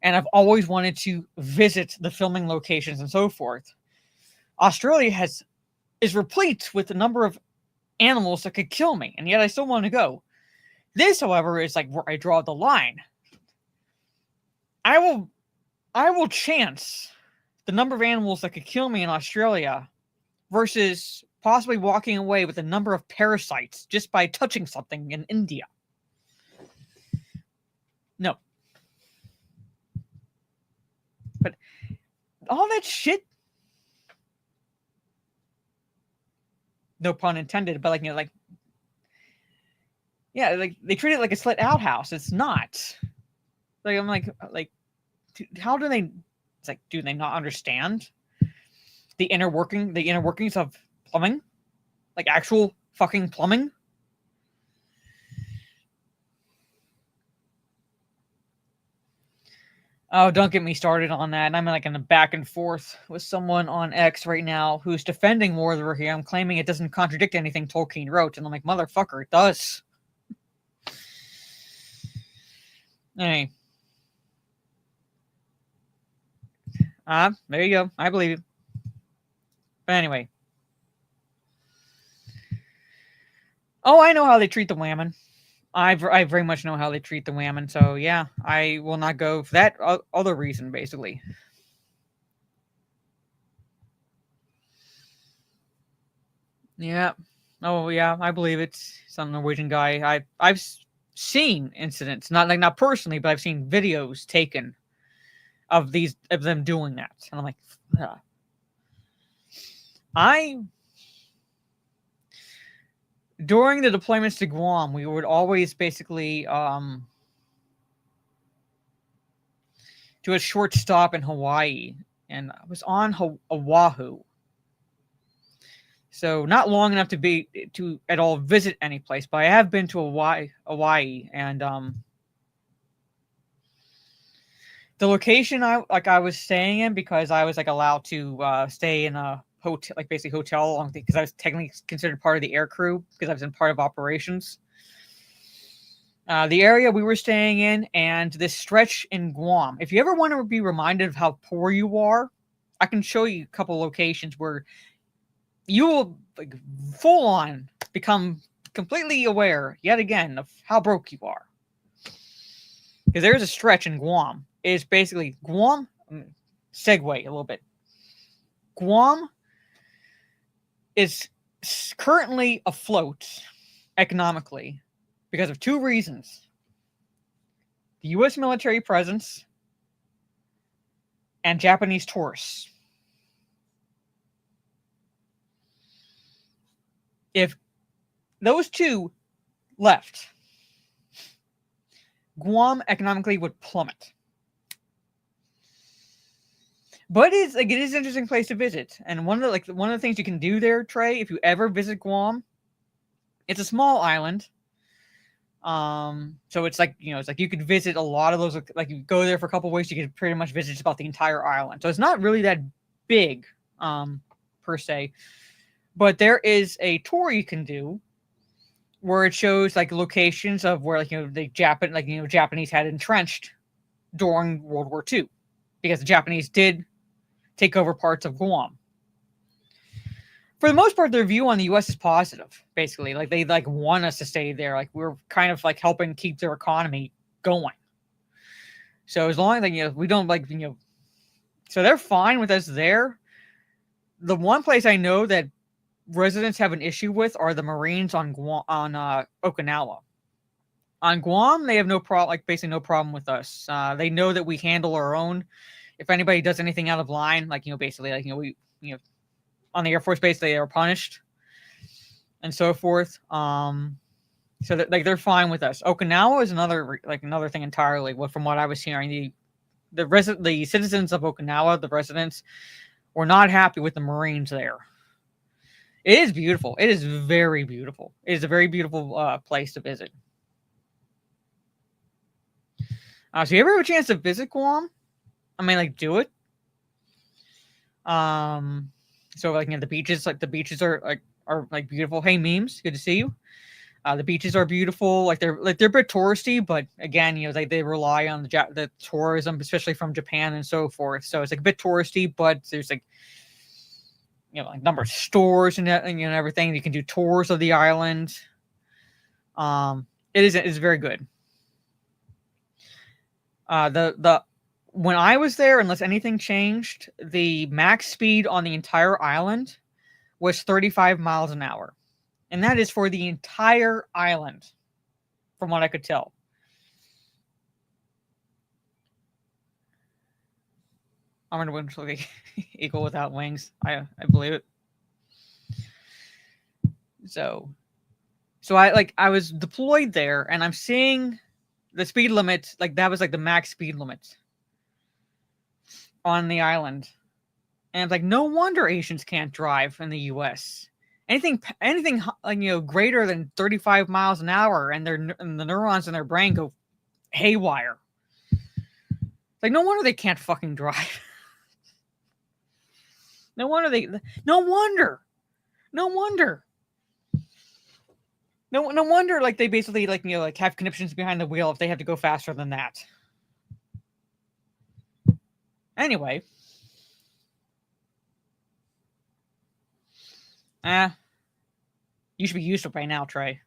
And I've always wanted to visit the filming locations and so forth. Australia is replete with a number of animals that could kill me, and yet I still want to go. This, however, is where I draw the line. I will chance the number of animals that could kill me in Australia versus possibly walking away with a number of parasites just by touching something in India. No. But all that shit, no pun intended, but they treat it like a slit outhouse. It's not. I'm how do they? It's do they not understand the inner workings of plumbing, actual fucking plumbing? Oh, don't get me started on that. I'm in a back and forth with someone on X right now who's defending War of the Rohirrim, claiming it doesn't contradict anything Tolkien wrote, and I'm like, motherfucker, it does. Hey. There you go. I believe you. But anyway. Oh, I know how they treat the Whammon. I very much know how they treat the Whammon. So, yeah, I will not go for that other reason, basically. Yeah. Oh, yeah, I believe it's some Norwegian guy. I've seen incidents, not personally, but I've seen videos taken of them doing that, and I'm like, During the deployments to Guam, we would always basically do a short stop in Hawaii, and I was on Oahu. So not long enough to at all visit any place, but I have been to Hawaii, and the location I was staying in, because I was like allowed to stay in a hotel, like basically hotel, because I was technically considered part of the air crew because I was in part of operations. The area we were staying in and this stretch in Guam. If you ever want to be reminded of how poor you are, I can show you a couple locations where you will like full on become completely aware yet again of how broke you are. Because there's a stretch in Guam. It's basically Guam. Segue a little bit. Guam is currently afloat economically because of two reasons: the U.S. military presence and Japanese tourists. If those two left, Guam economically would plummet. But it is an interesting place to visit, and one of the things you can do there, Trey, if you ever visit Guam, it's a small island. So it's like you could visit a lot of those. Like you go there for a couple of weeks, you could pretty much visit just about the entire island. So it's not really that big, per se. But there is a tour you can do where it shows like locations of where the Japanese had entrenched during World War II, because the Japanese did take over parts of Guam. For the most part, their view on the U.S. is positive. Basically, like they want us to stay there. Like we're kind of like helping keep their economy going. So as long as we don't so they're fine with us there. The one place I know that residents have an issue with are the Marines on Okinawa. On Guam, they have no problem. Like basically no problem with us. They know that we handle our own. If anybody does anything out of line, we on the Air Force Base, they are punished and so forth. So that they're fine with us. Okinawa is another thing entirely. From what I was hearing, the citizens of Okinawa, the residents, were not happy with the Marines there. It is beautiful. It is very beautiful. It is a very beautiful place to visit. So you ever have a chance to visit Guam? I mean, do it. So the beaches are beautiful. Hey, memes, good to see you. The beaches are beautiful. They're a bit touristy, but again, they rely on the tourism, especially from Japan and so forth. So it's a bit touristy, but there's number of stores and everything. You can do tours of the island. It is very good. When I was there, unless anything changed, the max speed on the entire island was 35 miles an hour. And that is for the entire island, from what I could tell. I'm going to eventually eagle without wings. I believe it. So I was deployed there, and I'm seeing the speed limit, that was the max speed limit on the island. And it's no wonder Asians can't drive in the U.S. Anything greater than 35 miles an hour, and the neurons in their brain go haywire. No wonder they can't fucking drive. No wonder. No wonder. They basically have conniptions behind the wheel if they have to go faster than that. Anyway. You should be used to it by now, Trey.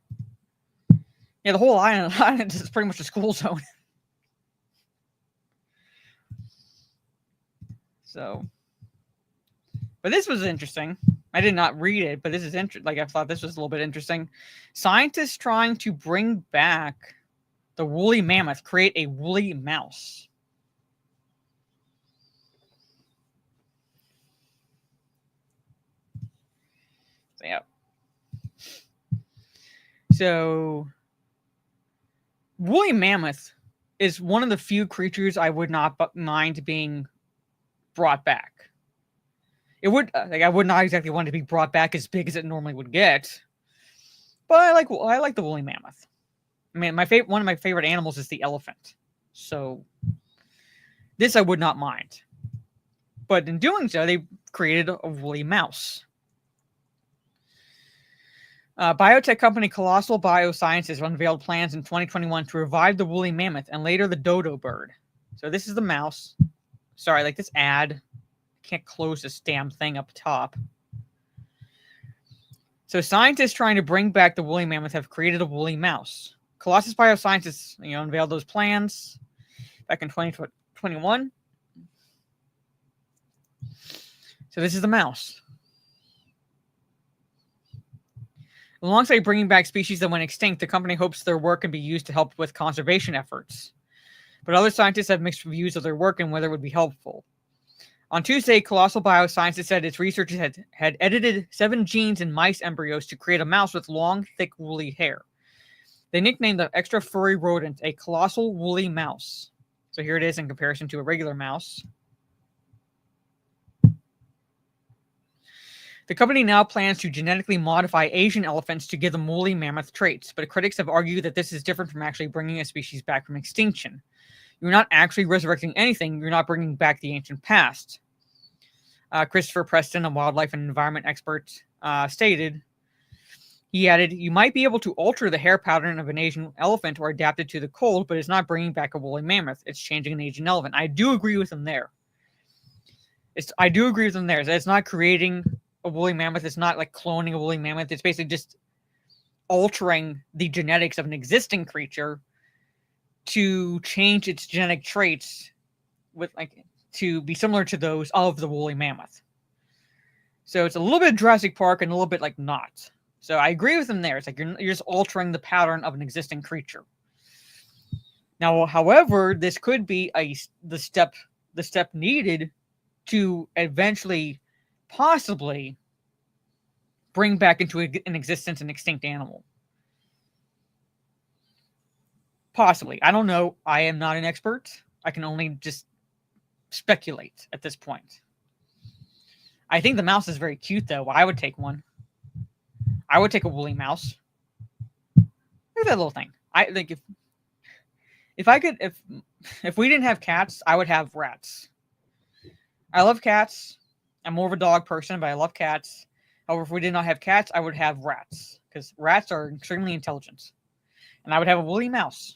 Yeah, the whole island is pretty much a school zone. So, but this was interesting. I did not read it, but this is interesting. I thought this was a little bit interesting. Scientists trying to bring back the woolly mammoth, create a woolly mouse. So, woolly mammoth is one of the few creatures I would not mind being brought back. It would I would not exactly want to be brought back as big as it normally would get, but I like the woolly mammoth. I mean, one of my favorite animals is the elephant, so this I would not mind. But in doing so, they created a woolly mouse. Biotech company Colossal Biosciences unveiled plans in 2021 to revive the woolly mammoth and later the dodo bird. So this is the mouse. Sorry, like this ad. Can't close this damn thing up top. So scientists trying to bring back the woolly mammoth have created a woolly mouse. Colossus Biosciences, unveiled those plans back in 2021. So this is the mouse. Alongside bringing back species that went extinct, the company hopes their work can be used to help with conservation efforts. But other scientists have mixed views of their work and whether it would be helpful. On Tuesday, Colossal Biosciences said its researchers had edited 7 genes in mice embryos to create a mouse with long, thick, woolly hair. They nicknamed the extra furry rodent a colossal woolly mouse. So here it is in comparison to a regular mouse. The company now plans to genetically modify Asian elephants to give them woolly mammoth traits, but critics have argued that this is different from actually bringing a species back from extinction. You're not actually resurrecting anything, you're not bringing back the ancient past. Christopher Preston, a wildlife and environment expert, stated, he added, you might be able to alter the hair pattern of an Asian elephant or adapt it to the cold, but it's not bringing back a woolly mammoth. It's changing an Asian elephant. I do agree with him there. It's not creating a woolly mammoth. It's not like cloning a woolly mammoth. It's basically just altering the genetics of an existing creature to change its genetic traits to be similar to those of the woolly mammoth. So it's a little bit Jurassic Park and a little bit not. So I agree with him there. It's like you're just altering the pattern of an existing creature. Now, however, this could be the step needed to eventually, possibly, bring back into an existence an extinct animal. Possibly. I don't know. I am not an expert. I can only just speculate at this point. I think the mouse is very cute, though. I would take one. I would take a woolly mouse. Look at that little thing. I think if we didn't have cats, I would have rats. I love cats. I'm more of a dog person, but I love cats. However, if we did not have cats, I would have rats because rats are extremely intelligent, and I would have a woolly mouse.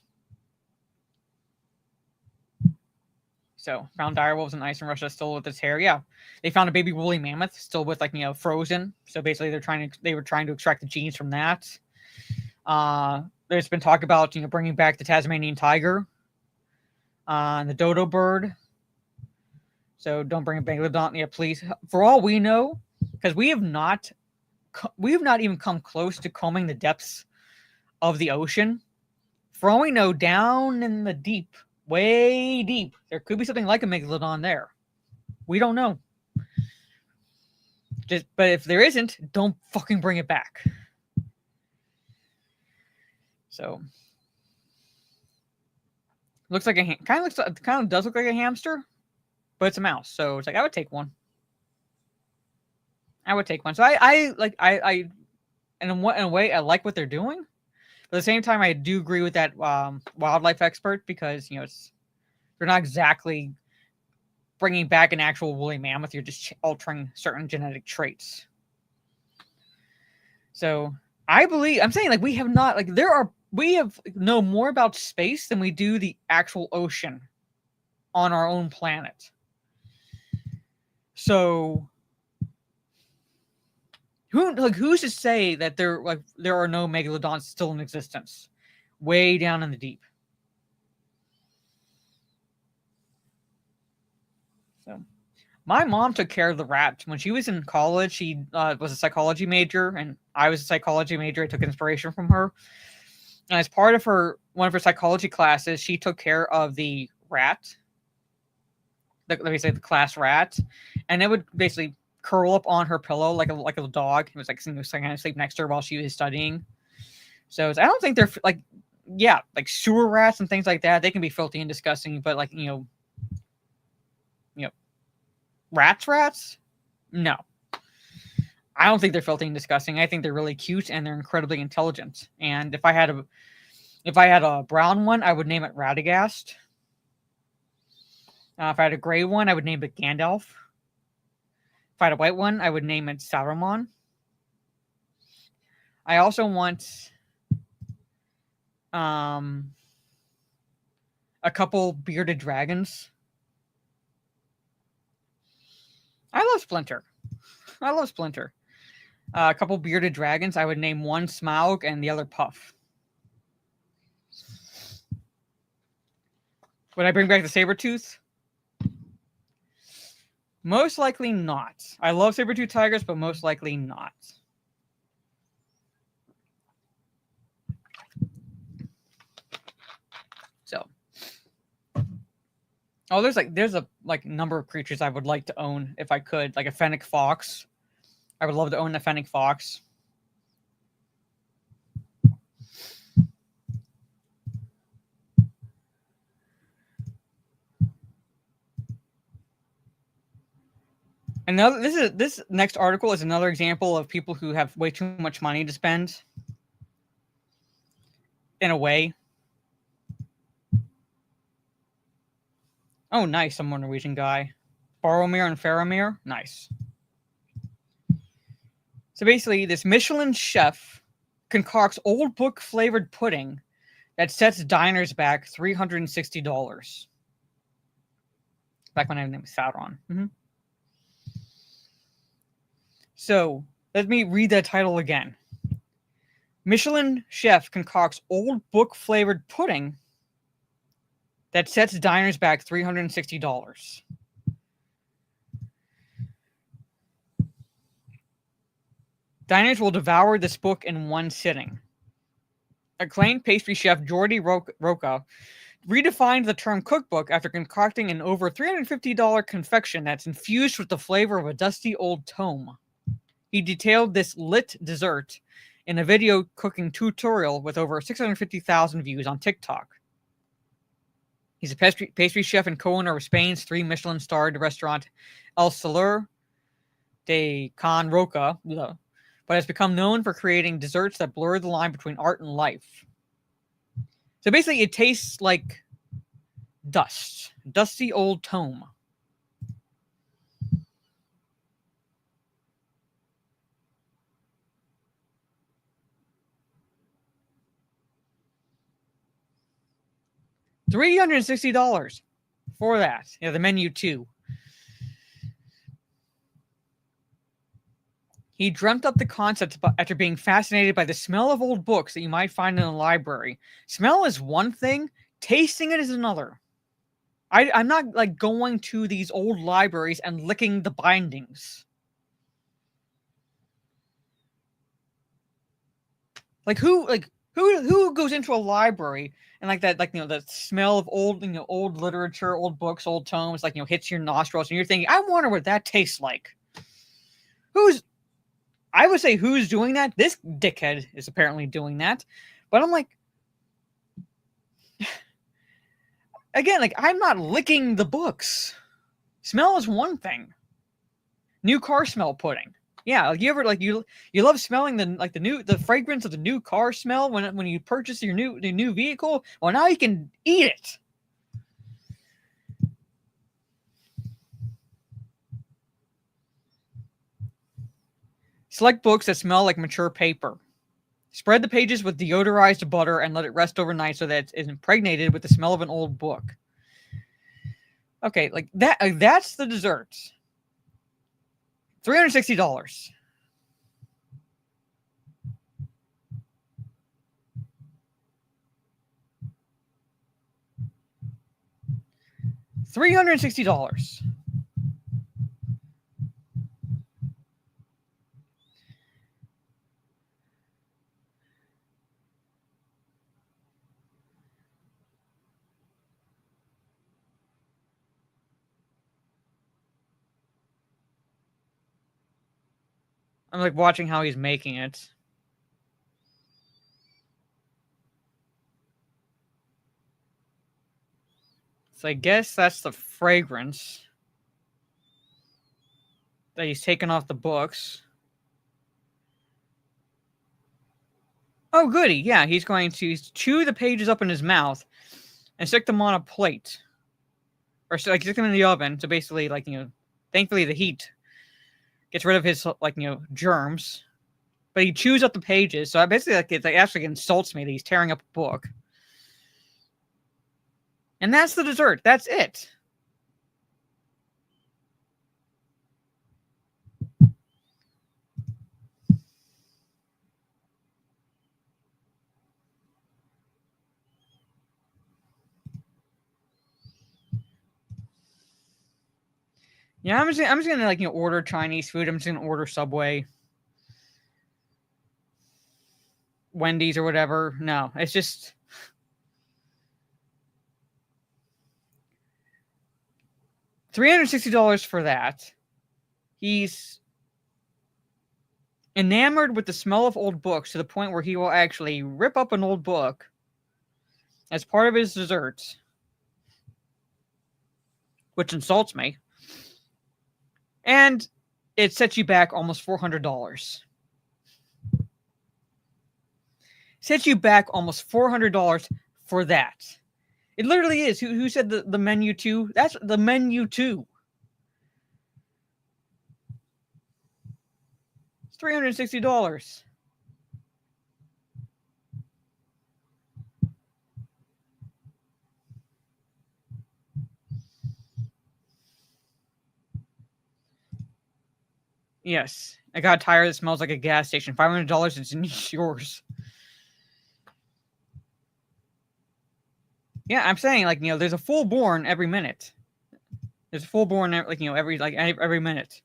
So, found direwolves in ice in Russia still with its hair. Yeah, they found a baby woolly mammoth still with frozen. So basically, they were trying to extract the genes from that. There's been talk about bringing back the Tasmanian tiger, and the dodo bird. So don't bring a Megalodon, please. For all we know, because we have not even come close to combing the depths of the ocean. For all we know, down in the deep. Way deep. There could be something like a Megalodon there. We don't know. But if there isn't, don't fucking bring it back. So looks like kind of does look like a hamster, but it's a mouse. So it's like I would take one. So I in a way I like what they're doing. But at the same time, I do agree with that wildlife expert because, they're not exactly bringing back an actual woolly mammoth. You're just altering certain genetic traits. So I'm saying we have not, we know more about space than we do the actual ocean on our own planet. So who's to say that there are no megalodons still in existence way down in the deep? So my mom took care of the rat when she was in college. She was a psychology major and I was a psychology major. I took inspiration from her. And as part of one of her psychology classes, she took care of the rat. Let me say the class rat. And it would basically curl up on her pillow like a dog. It was kind of sleep next to her while she was studying. So I don't think they're like, yeah, like sewer rats and things like that. They can be filthy and disgusting, but like rats, no. I don't think they're filthy and disgusting. I think they're really cute and they're incredibly intelligent. And if I had a brown one, I would name it Radagast. If I had a gray one, I would name it Gandalf. If I had a white one, I would name it Saruman. I also want a couple bearded dragons. I love Splinter. A couple bearded dragons. I would name one Smaug and the other Puff. Would I bring back the Sabretooth? Most likely not. I love Sabretooth tigers, but most likely not. So. Oh, there's a number of creatures I would like to own if I could. Like a fennec fox. I would love to own a fennec fox. And this next article is another example of people who have way too much money to spend. In a way. Oh, nice, some more Norwegian guy. Boromir and Faramir, nice. So basically, this Michelin chef concocts old book flavored pudding that sets diners back $360. Back when I named Sauron. Mm-hmm. So let me read that title again. Michelin chef concocts old book flavored pudding that sets diners back $360. Diners will devour this book in one sitting. Acclaimed pastry chef Jordi Roca redefined the term cookbook after concocting an over $350 confection that's infused with the flavor of a dusty old tome. He detailed this lit dessert in a video cooking tutorial with over 650,000 views on TikTok. He's a pastry chef and co-owner of Spain's 3 Michelin-starred restaurant El Saler de Can Roca, but has become known for creating desserts that blur the line between art and life. So basically, it tastes like dusty old tome. $360 for that. Yeah, the menu too. He dreamt up the concept after being fascinated by the smell of old books that you might find in a library. Smell is one thing, tasting it is another. I'm not like going to these old libraries and licking the bindings. Who goes into a library and the smell of old literature, old books, old tomes, hits your nostrils and you're thinking, I wonder what that tastes like. I would say who's doing that? This dickhead is apparently doing that. But I'm like, again, I'm not licking the books. Smell is one thing. New car smell pudding. Yeah, you ever you love smelling the fragrance of the new car smell when you purchase your new vehicle? Well, now you can eat it. Select books that smell like mature paper. Spread the pages with deodorized butter and let it rest overnight so that it's impregnated with the smell of an old book. Okay, that's the desserts. $360. $360. I'm watching how he's making it. So I guess that's the fragrance that he's taken off the books. Oh, goody. Yeah, he's going to chew the pages up in his mouth and stick them on a plate. Or so, like, stick them in the oven. So basically, like, thankfully the heat gets rid of his, like, germs. But he chews up the pages. So basically, like, it actually insults me that he's tearing up a book. And that's the dessert. That's it. Yeah, I'm just gonna like order Chinese food. I'm just gonna order Subway, Wendy's, or whatever. No, it's just $360 for that. He's enamored with the smell of old books to the point where he will actually rip up an old book as part of his dessert, which insults me. And it sets you back almost $400. Sets you back almost $400 for that. It literally is. Who said the menu too? That's the menu too. It's $360. Yes. I got a tire that smells like a gas station. $500, it's yours. Yeah, I'm saying, like, there's a full-born every minute. There's a full-born, like, every minute.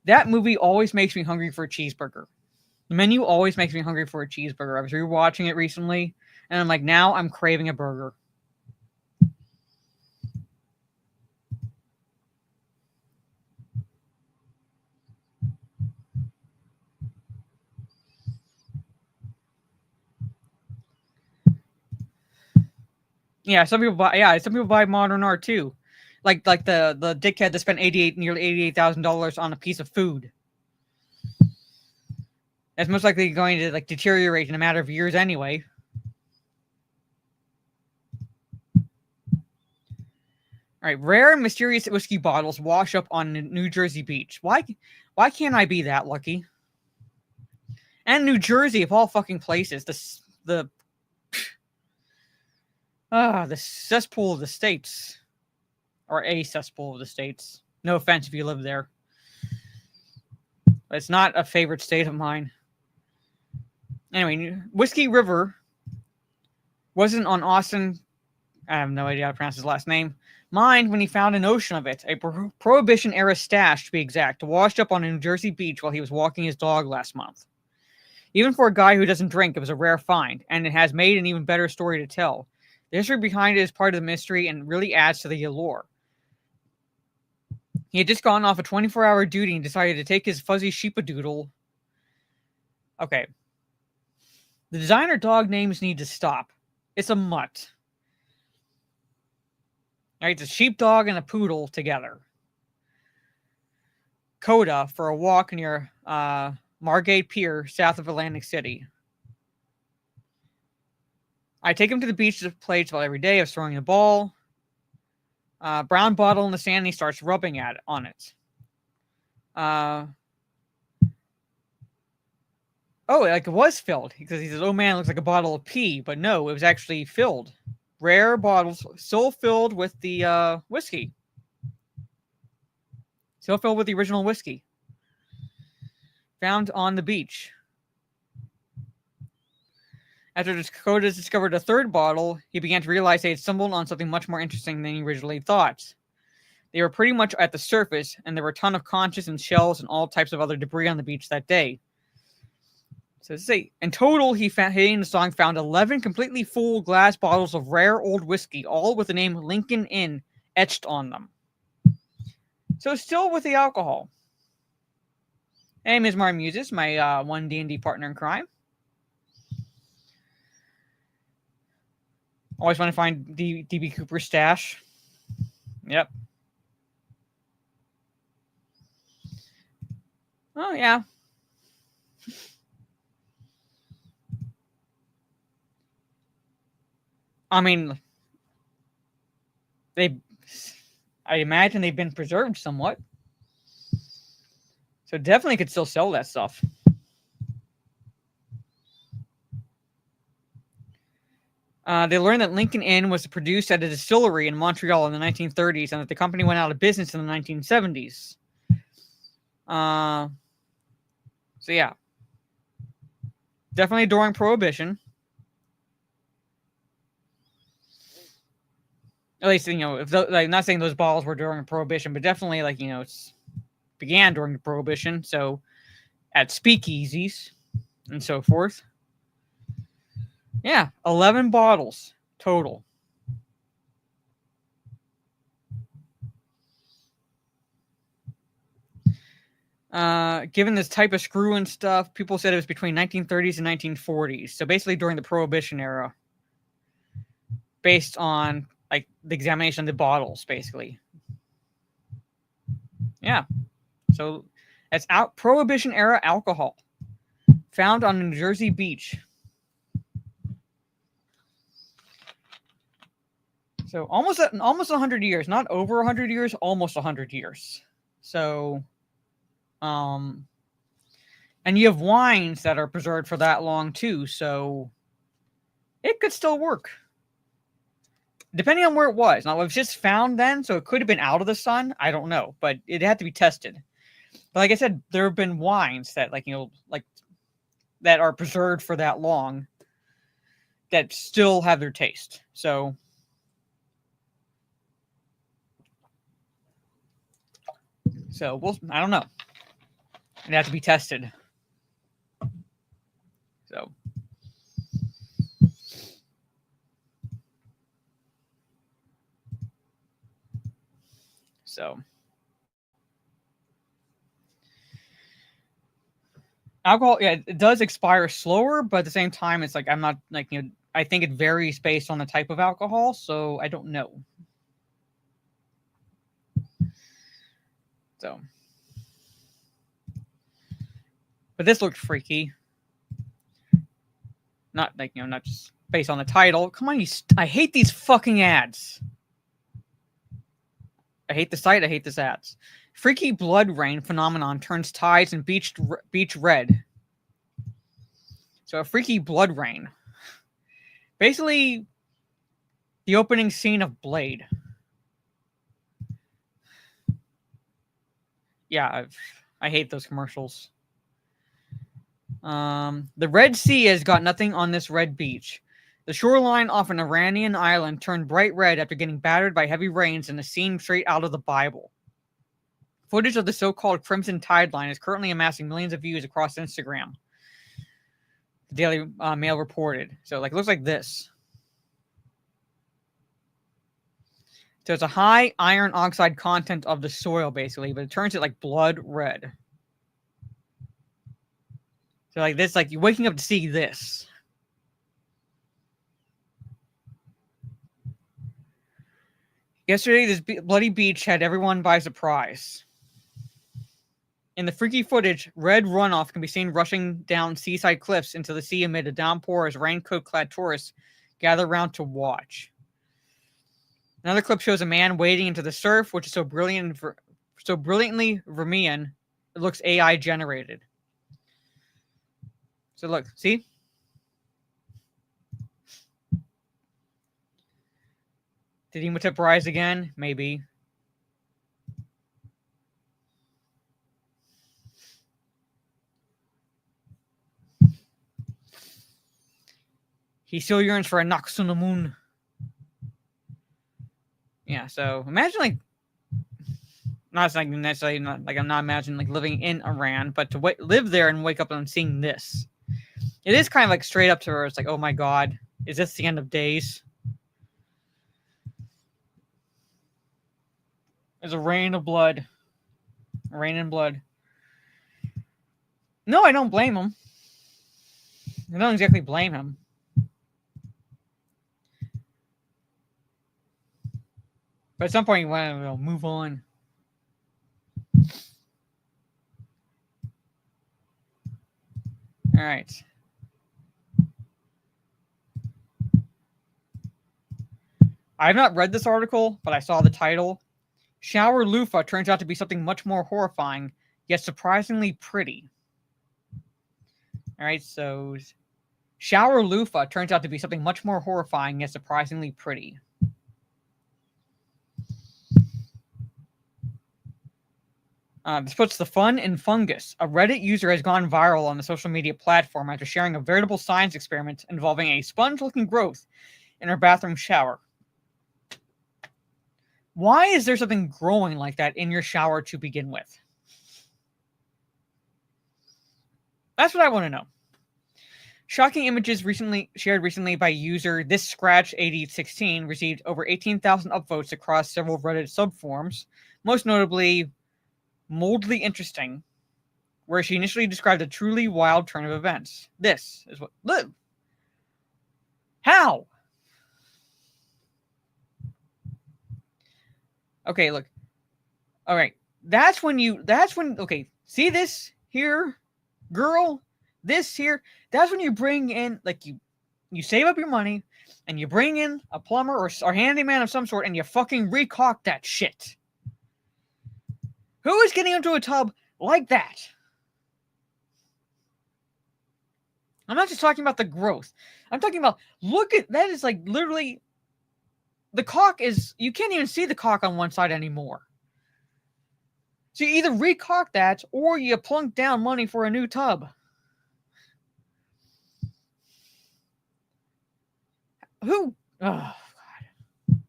That movie always makes me hungry for a cheeseburger. The menu always makes me hungry for a cheeseburger. I was rewatching it recently, and I'm like, now I'm craving a burger. Yeah, some people buy modern art too. Like the dickhead that spent nearly $88,000 on a piece of food. That's most likely going to like deteriorate in a matter of years anyway. All right, rare and mysterious whiskey bottles wash up on New Jersey beach. Why can't I be that lucky? And New Jersey, of all fucking places, the cesspool of the states, or a cesspool of the states. No offense if you live there, but it's not a favorite state of mine. Anyway, Whiskey River wasn't on Austin. I have no idea how to pronounce his last name. Mind when he found an ocean of it, a Prohibition-era stash to be exact, washed up on a New Jersey beach while he was walking his dog last month. Even for a guy who doesn't drink, it was a rare find, and it has made an even better story to tell. The history behind it is part of the mystery and really adds to the allure. He had just gone off a 24-hour duty and decided to take his fuzzy sheepadoodle. Okay. The designer dog names need to stop. It's a mutt. Right, it's a sheepdog and a poodle together. Coda for a walk near Margate Pier, south of Atlantic City. I take him to the beach to play about every day. I was throwing the ball. Brown bottle in the sand, and he starts rubbing on it. Like it was filled. Because he says, oh man, it looks like a bottle of pee. But no, it was actually filled. Rare bottles, still filled with the whiskey. Still filled with the original whiskey. Found on the beach. After Dakota discovered a third bottle, he began to realize they had stumbled on something much more interesting than he originally thought. They were pretty much at the surface, and there were a ton of conches and shells and all types of other debris on the beach that day. So to say, in total, he in the song found 11 completely full glass bottles of rare old whiskey, all with the name Lincoln Inn etched on them. So still with the alcohol. Hey, Ms. Martin Muses, my one D&D partner in crime. Always want to find DB Cooper's stash. Yep. Oh, yeah. I mean, I imagine they've been preserved somewhat. So definitely could still sell that stuff. They learned that Lincoln Inn was produced at a distillery in Montreal in the 1930s and that the company went out of business in the 1970s. So yeah. Definitely during Prohibition. At least, if like, not saying those bottles were during Prohibition, but definitely, it's began during the Prohibition. So at speakeasies and so forth. Yeah, 11 bottles total. Given this type of screw and stuff, people said it was between 1930s and 1940s. So basically during the Prohibition era, based on like the examination of the bottles, basically. Yeah. So that's Prohibition era alcohol found on a New Jersey beach. So almost 100 years, not over 100 years, almost 100 years. So, and you have wines that are preserved for that long too. So it could still work. Depending on where it was. Now, it was just found then, so it could have been out of the sun. I don't know, but it had to be tested. But like I said, there have been wines that, that are preserved for that long that still have their taste. So, I don't know. It had to be tested. So alcohol, yeah, it does expire slower, but at the same time, it's like I'm not I think it varies based on the type of alcohol, so I don't know. So, but this looked freaky. Not not just based on the title. Come on, I hate these fucking ads. I hate the site. I hate these ads. Freaky blood rain phenomenon turns tides and beach red. So a freaky blood rain. Basically, the opening scene of Blade. Yeah, I hate those commercials. The Red Sea has got nothing on this red beach. The shoreline off an Iranian island turned bright red after getting battered by heavy rains in a scene straight out of the Bible. Footage of the so-called Crimson Tide line is currently amassing millions of views across Instagram. The Daily Mail reported. So, it looks like this. So it's a high iron oxide content of the soil, basically, but it turns it blood red. So this, you're waking up to see this. Yesterday, this bloody beach had everyone by surprise. In the freaky footage, red runoff can be seen rushing down seaside cliffs into the sea amid a downpour as raincoat-clad tourists gather around to watch. Another clip shows a man wading into the surf, which is so brilliantly Vermean, it looks AI generated. So look, see? Did Imhotep rise again? Maybe. He still yearns for a knocks on the moon. Yeah, so imagine not necessarily I'm not imagining living in Iran, but to live there and wake up and seeing this. It is kind of straight up to her. It's oh my God, is this the end of days? There's a rain of blood. Rain and blood. No, I don't blame him. I don't exactly blame him. But at some point, we'll move on. All right. I have not read this article, but I saw the title. Shower loofah turns out to be something much more horrifying, yet surprisingly pretty. All right, so shower loofah turns out to be something much more horrifying, yet surprisingly pretty. This puts the fun in fungus. A Reddit user has gone viral on the social media platform after sharing a veritable science experiment involving a sponge-looking growth in her bathroom shower. Why is there something growing like that in your shower to begin with? That's what I want to know. Shocking images shared recently by user ThisScratch8016 received over 18,000 upvotes across several Reddit subforums, most notably Moldly Interesting, where she initially described a truly wild turn of events. This is what live. How? Okay, look. All right. Okay, see this here, girl? This here, that's when you bring in, like, you save up your money, and you bring in a plumber or handyman of some sort, and you fucking recaulk that shit. Who is getting into a tub like that? I'm not just talking about the growth. I'm talking about, look at, that is like literally, the caulk is, you can't even see the caulk on one side anymore. So you either recaulk that, or you plunk down money for a new tub. Who? Oh, God.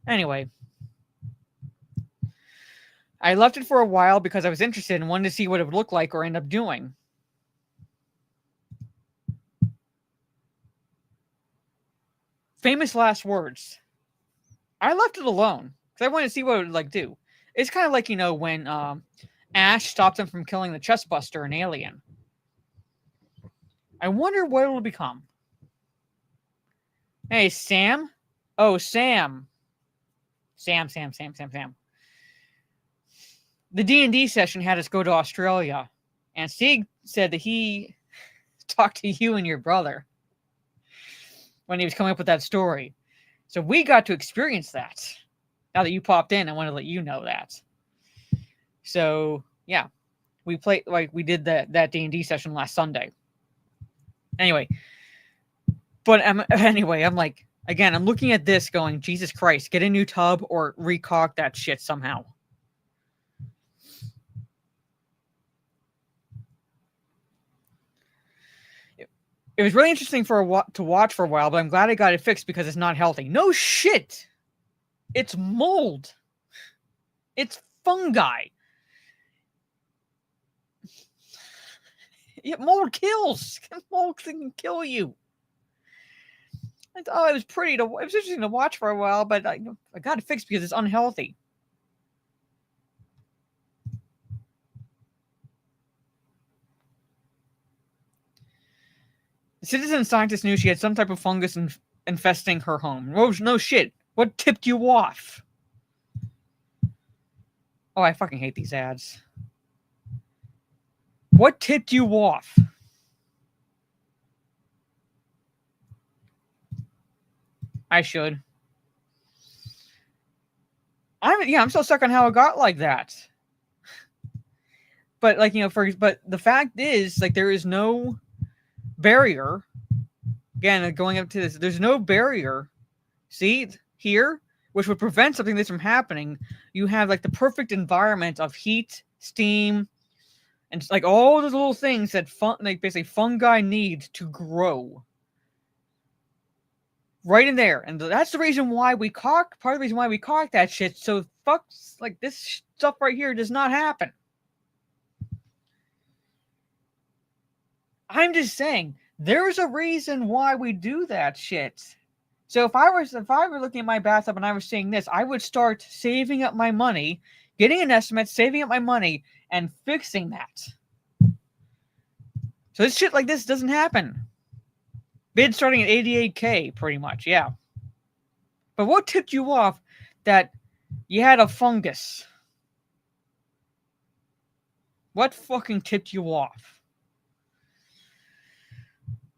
Anyway. I left it for a while because I was interested and wanted to see what it would look like or end up doing. Famous last words. I left it alone because I wanted to see what it would like do. It's kind of like, you know, when Ash stopped him from killing the chestbuster in Alien. I wonder what it'll become. Hey, Sam? Oh, Sam. Sam. The D&D session had us go to Australia, and Sieg said that he talked to you and your brother when he was coming up with that story. So we got to experience that. Now that you popped in, I want to let you know that. So, yeah. We did that D&D session last Sunday. Anyway. But I'm like, again, I'm looking at this going, Jesus Christ, get a new tub or recaulk that shit somehow. It was really interesting to watch for a while, but I'm glad I got it fixed because it's not healthy. No shit! It's mold. It's fungi. Mold kills. Mold can kill you. I thought it was it was interesting to watch for a while, but I got it fixed because it's unhealthy. The citizen scientist knew she had some type of fungus infesting her home. No shit. What tipped you off? Oh, I fucking hate these ads. What tipped you off? I should. I'm still stuck on how it got like that. But like, you know, but the fact is, like, there is no barrier. Again, going up to this, there's no barrier. See here, which would prevent something like this from happening. You have like the perfect environment of heat, steam, and like all those little things that basically fungi need to grow. Right in there, and that's the reason why we caulk. Part of the reason why we caulk that shit, so fucks like this stuff right here does not happen. I'm just saying, there's a reason why we do that shit. So if I were looking at my bathtub and I was seeing this, I would start saving up my money, getting an estimate, saving up my money, and fixing that. So this shit like this doesn't happen. Bid starting at $88K, pretty much, yeah. But what tipped you off that you had a fungus. What fucking tipped you off?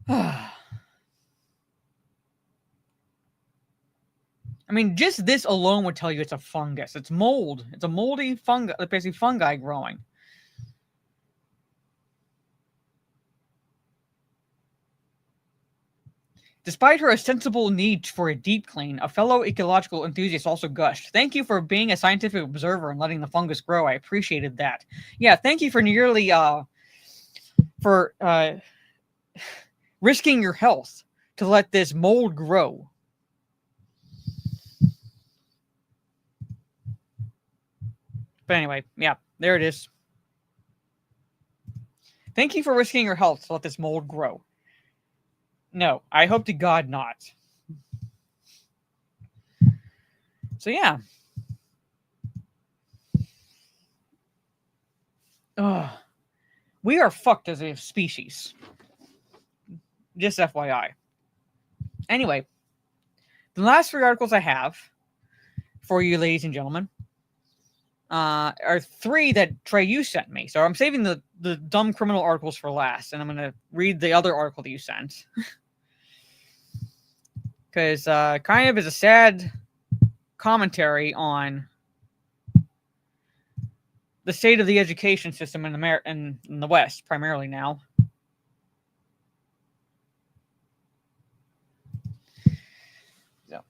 I mean, just this alone would tell you it's a fungus. It's mold. It's a moldy fungus, basically fungi growing. Despite her ostensible need for a deep clean, a fellow ecological enthusiast also gushed. Thank you for being a scientific observer and letting the fungus grow. I appreciated that. Yeah, thank you for nearly risking your health to let this mold grow. But anyway, yeah, there it is. Thank you for risking your health to let this mold grow. No, I hope to God not. So yeah. We are fucked as a species. Just FYI. Anyway, the last 3 articles I have for you, ladies and gentlemen, are 3 that Trey, you sent me. So I'm saving the dumb criminal articles for last, and I'm going to read the other article that you sent. Because kind of is a sad commentary on the state of the education system in in the West, primarily now. So,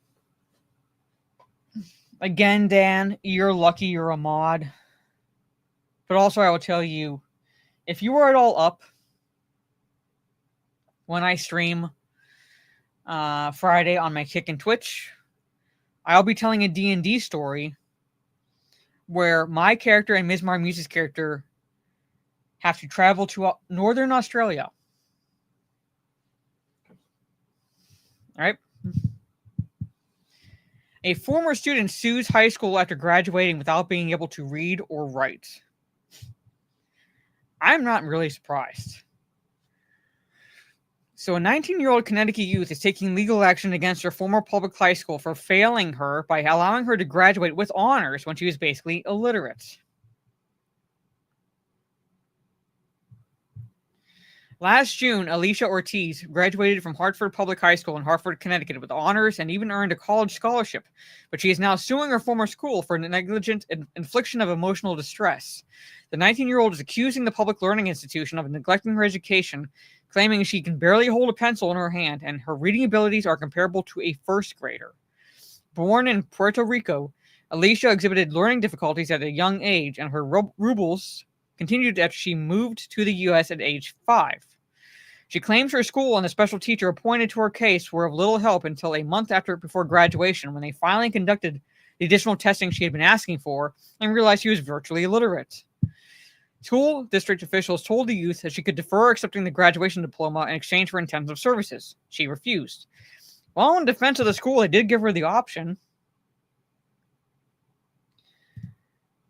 again, Dan, you're lucky you're a mod. But also, I will tell you, if you are at all up when I stream Friday on my Kick and Twitch, I'll be telling a D&D story where my character and Ms. Marmuse's character have to travel to Northern Australia. All right. A former student sues high school after graduating without being able to read or write. I'm not really surprised. So a 19-year-old Connecticut youth is taking legal action against her former public high school for failing her by allowing her to graduate with honors when she was basically illiterate. Last June, Alicia Ortiz graduated from Hartford Public High School in Hartford, Connecticut with honors and even earned a college scholarship, but she is now suing her former school for negligent infliction of emotional distress. The 19-year-old is accusing the public learning institution of neglecting her education, claiming she can barely hold a pencil in her hand and her reading abilities are comparable to a first grader. Born in Puerto Rico, Alicia exhibited learning difficulties at a young age, and her rubles continued after she moved to the U.S. at age 5. She claims her school and the special teacher appointed to her case were of little help until a month before graduation, when they finally conducted the additional testing she had been asking for and realized she was virtually illiterate. School district officials told the youth that she could defer accepting the graduation diploma in exchange for intensive services. She refused. While in defense of the school, they did give her the option.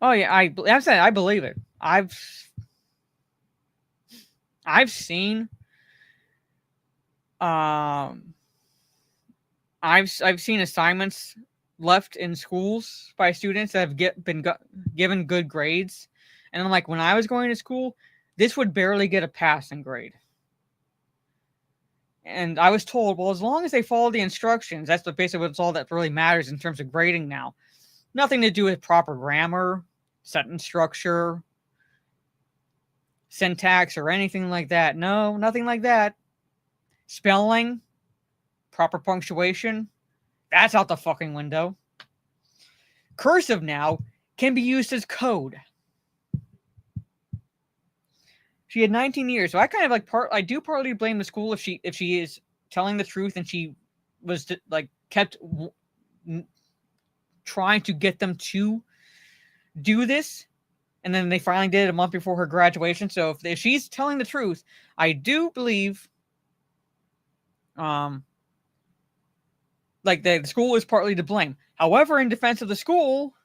Oh yeah, I believe it. I've seen I've seen assignments left in schools by students that have been given good grades. And I'm like, when I was going to school, this would barely get a passing grade. And I was told, well, as long as they follow the instructions, that's basically what's all that really matters in terms of grading now. Nothing to do with proper grammar, sentence structure, syntax, or anything like that. No, nothing like that. Spelling, proper punctuation, that's out the fucking window. Cursive now can be used as code. She had 19 years, so I kind of I do partly blame the school if she is telling the truth and she was kept trying to get them to do this, and then they finally did it a month before her graduation. So if she's telling the truth, I do believe, the school is partly to blame. However, in defense of the school,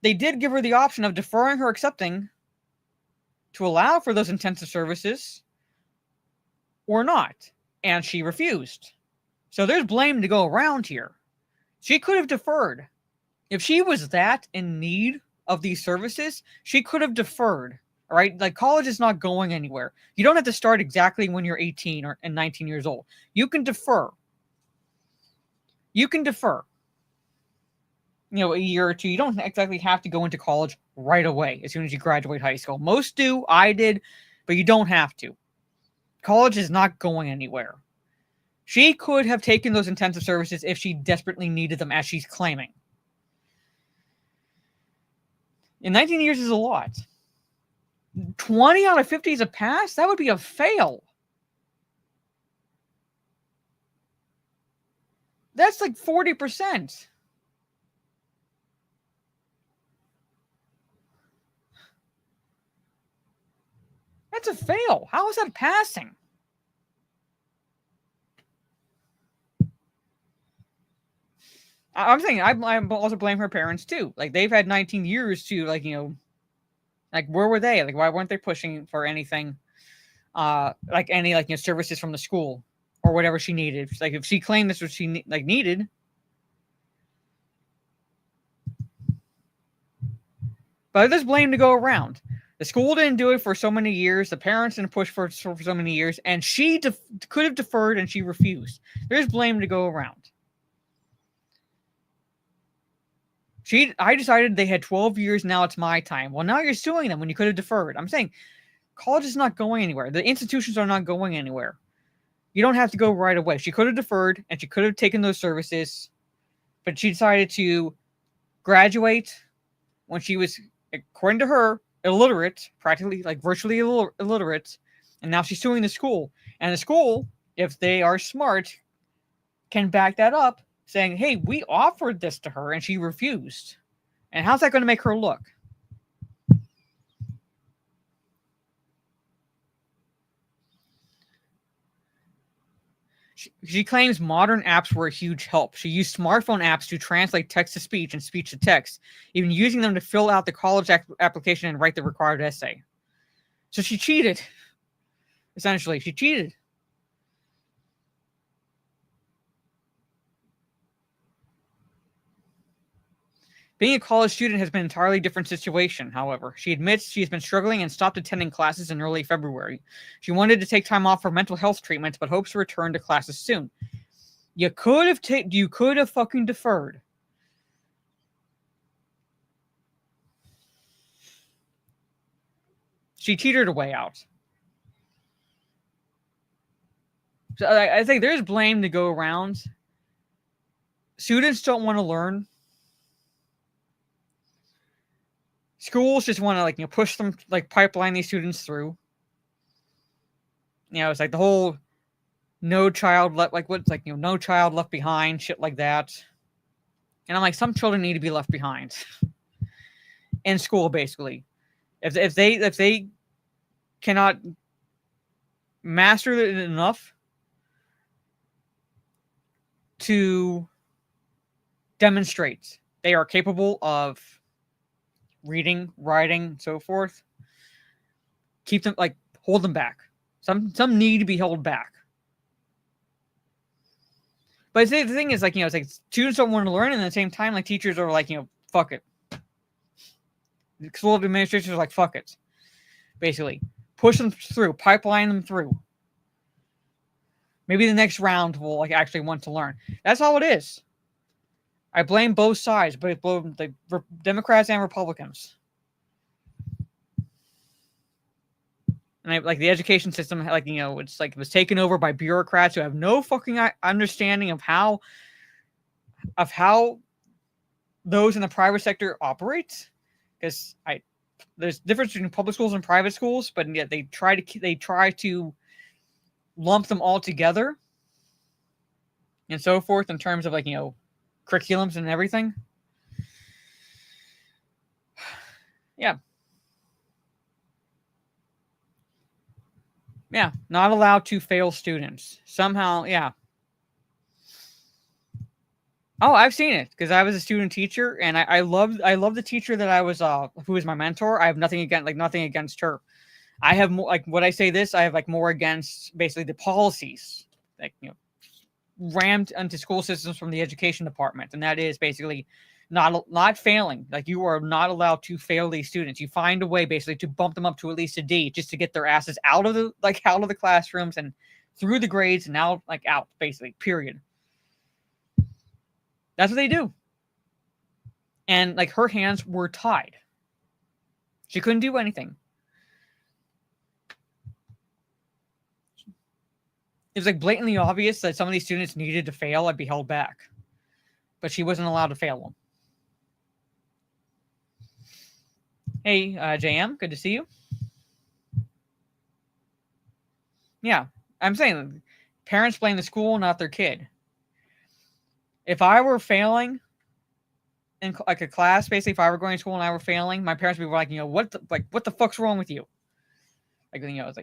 they did give her the option of deferring her accepting to allow for those intensive services or not, and she refused. So there's blame to go around here. She could have deferred If she was that in need of these services, she could have deferred. All right, like college is not going anywhere. You don't have to start exactly when you're 18 or and 19 years old. You can defer. You can defer. A year or two. You don't exactly have to go into college right away as soon as you graduate high school. Most do. I did, but you don't have to. College is not going anywhere. She could have taken those intensive services if she desperately needed them, as she's claiming. In 19 years is a lot. 20 out of 50 is a pass? That would be a fail. That's like 40%. That's a fail. How is that passing? I'm saying I also blame her parents too. Like they've had 19 years to like where were they? Like why weren't they pushing for anything? Like any services from the school or whatever she needed. Like if she claimed this was she needed. But there's blame to go around. The school didn't do it for so many years. The parents didn't push for so many years, and she could have deferred, and she refused. There's blame to go around. I decided they had 12 years. Now it's my time. Well, now you're suing them when you could have deferred. I'm saying college is not going anywhere. The institutions are not going anywhere. You don't have to go right away. She could have deferred, and she could have taken those services, but she decided to graduate when she was, according to her, illiterate, practically virtually illiterate, and now she's suing the school. And the school, if they are smart, can back that up, saying, hey, we offered this to her and she refused. And how's that going to make her look? She claims modern apps were a huge help. She used smartphone apps to translate text to speech and speech to text, even using them to fill out the college application and write the required essay. So she cheated. Essentially, she cheated. Being a college student has been an entirely different situation, however. She admits she has been struggling and stopped attending classes in early February. She wanted to take time off for mental health treatments, but hopes to return to classes soon. You could have fucking deferred. She cheated her way out. So I think there's blame to go around. Students don't want to learn. Schools just want to push them, pipeline these students through. It's the whole no child left, no child left behind, shit like that. And I'm some children need to be left behind in school, basically. If they cannot master it enough to demonstrate they are capable of reading, writing, and so forth, keep them, hold them back. Some need to be held back. But the thing is, students don't want to learn, and at the same time, teachers are fuck it. The school administrators are fuck it. Basically, push them through, pipeline them through. Maybe the next round will actually want to learn. That's all it is. I blame both sides, but both the Democrats and Republicans. And the education system, it was taken over by bureaucrats who have no fucking understanding of how those in the private sector operate. Because there's difference between public schools and private schools, but yet they try to lump them all together and so forth in terms of curriculums and everything. Yeah, not allowed to fail students somehow. Yeah. Oh, I've seen it because I was a student teacher, and I love the teacher that I was who was my mentor. I have nothing against her. I have more when I say this, I have more against basically the policies rammed into school systems from the education department, and that is basically not failing. Like, you are not allowed to fail these students. You find a way basically to bump them up to at least a D, just to get their asses out of the classrooms and through the grades and out basically, period. That's what they do. And like, her hands were tied. She couldn't do anything. It was like blatantly obvious that some of these students needed to fail and be held back. But she wasn't allowed to fail them. Hey, JM, good to see you. Yeah, I'm saying parents blame the school, not their kid. If I were failing in like a class, basically, if I were going to school and I were failing, my parents would be like, what the fuck's wrong with you? Like, it's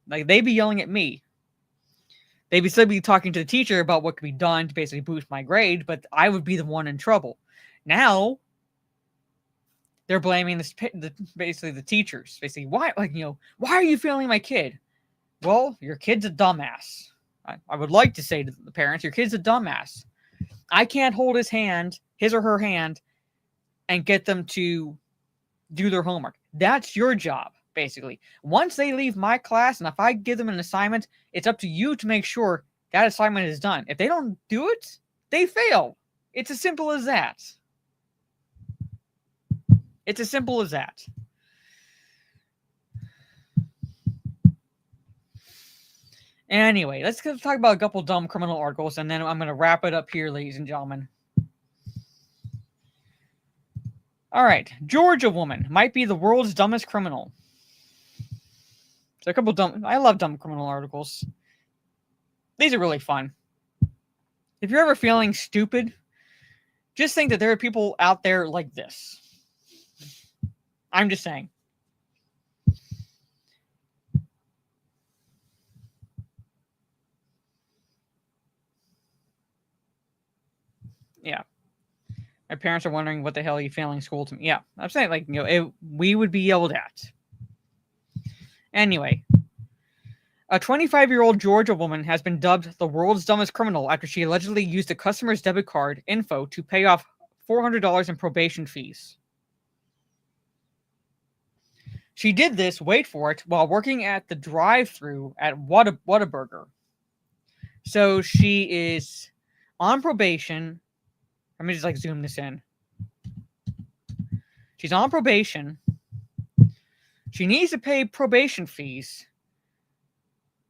like they'd be yelling at me. They'd still be talking to the teacher about what could be done to basically boost my grade, but I would be the one in trouble. Now, they're blaming basically the teachers. Basically, why are you failing my kid? Well, your kid's a dumbass. I would like to say to the parents, your kid's a dumbass. I can't hold his or her hand, and get them to do their homework. That's your job, basically. Once they leave my class, and if I give them an assignment, it's up to you to make sure that assignment is done. If they don't do it, they fail. It's as simple as that. It's as simple as that. Anyway, let's talk about a couple dumb criminal articles, and then I'm going to wrap it up here, ladies and gentlemen. All right. Georgia woman might be the world's dumbest criminal. So a couple I love dumb criminal articles. These are really fun. If you're ever feeling stupid, just think that there are people out there like this. I'm just saying. Yeah. My parents are wondering what the hell are you failing school to me. Yeah, I'm saying, we would be yelled at. Anyway, a 25-year-old Georgia woman has been dubbed the world's dumbest criminal after she allegedly used a customer's debit card info to pay off $400 in probation fees. She did this, wait for it, while working at the drive-thru at Whataburger. So she is on probation. Let me just zoom this in. She's on probation. She needs to pay probation fees.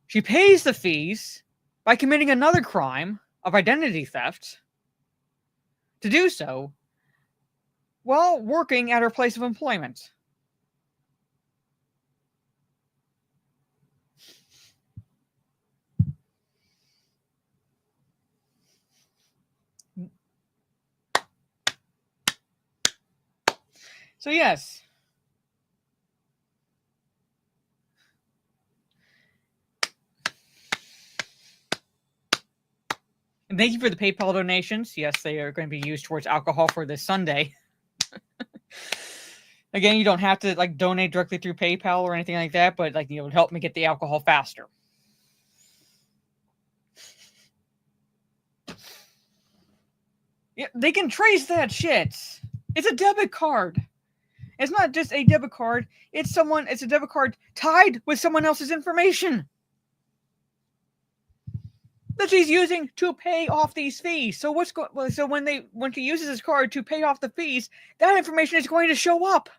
She pays the fees by committing another crime of identity theft to do so while working at her place of employment. So yes. And thank you for the PayPal donations. Yes, they are going to be used towards alcohol for this Sunday. Again, you don't have to donate directly through PayPal or anything like that, but it would help me get the alcohol faster. Yeah, they can trace that shit. It's a debit card. It's not just a debit card. It's a debit card tied with someone else's information that she's using to pay off these fees. So when she uses this card to pay off the fees, that information is going to show up.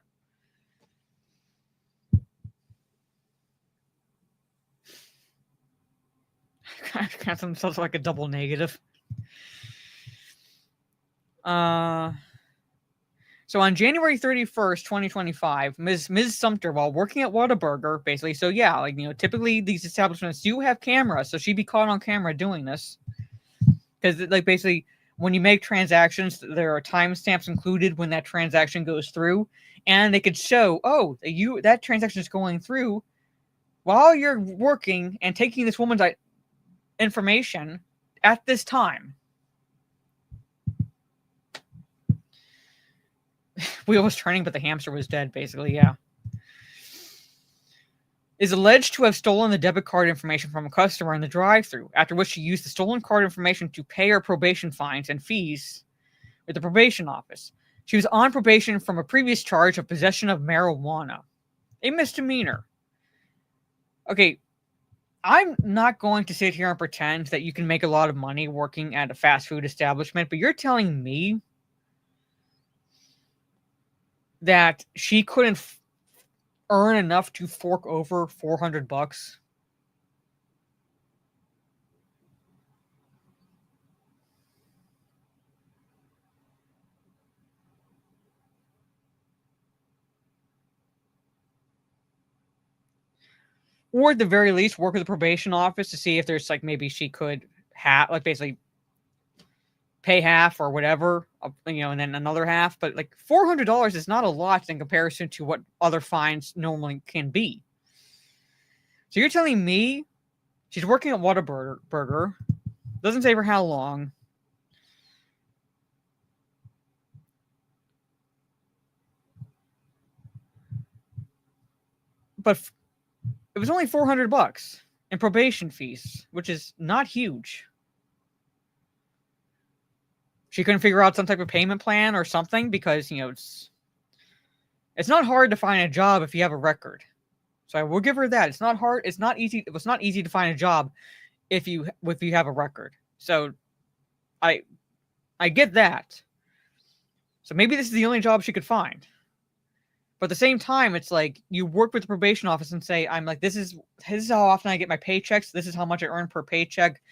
Kind of sounds like a double negative. So on January 31st, 2025, Ms. Sumter, while working at Whataburger, basically, so yeah, typically these establishments do have cameras, so she'd be caught on camera doing this. Because, basically, when you make transactions, there are timestamps included when that transaction goes through, and they could show, that transaction is going through while you're working and taking this woman's information at this time. Wheel was turning, but the hamster was dead, basically, yeah. Is alleged to have stolen the debit card information from a customer in the drive-thru, after which she used the stolen card information to pay her probation fines and fees with the probation office. She was on probation from a previous charge of possession of marijuana, a misdemeanor. Okay, I'm not going to sit here and pretend that you can make a lot of money working at a fast food establishment, but you're telling me that she couldn't earn enough to fork over $400? Or at the very least, work with the probation office to see if there's like maybe she could basically pay half or whatever, and then another half. But like $400 is not a lot in comparison to what other fines normally can be. So you're telling me she's working at Whataburger, doesn't say for how long. But it was only $400 in probation fees, which is not huge. She couldn't figure out some type of payment plan or something because, it's not hard to find a job if you have a record. So I will give her that. It's not hard. It's not easy. It was not easy to find a job if you have a record. So I get that. So maybe this is the only job she could find. But at the same time, it's like you work with the probation office and say, I'm like, this is how often I get my paychecks. This is how much I earn per paycheck.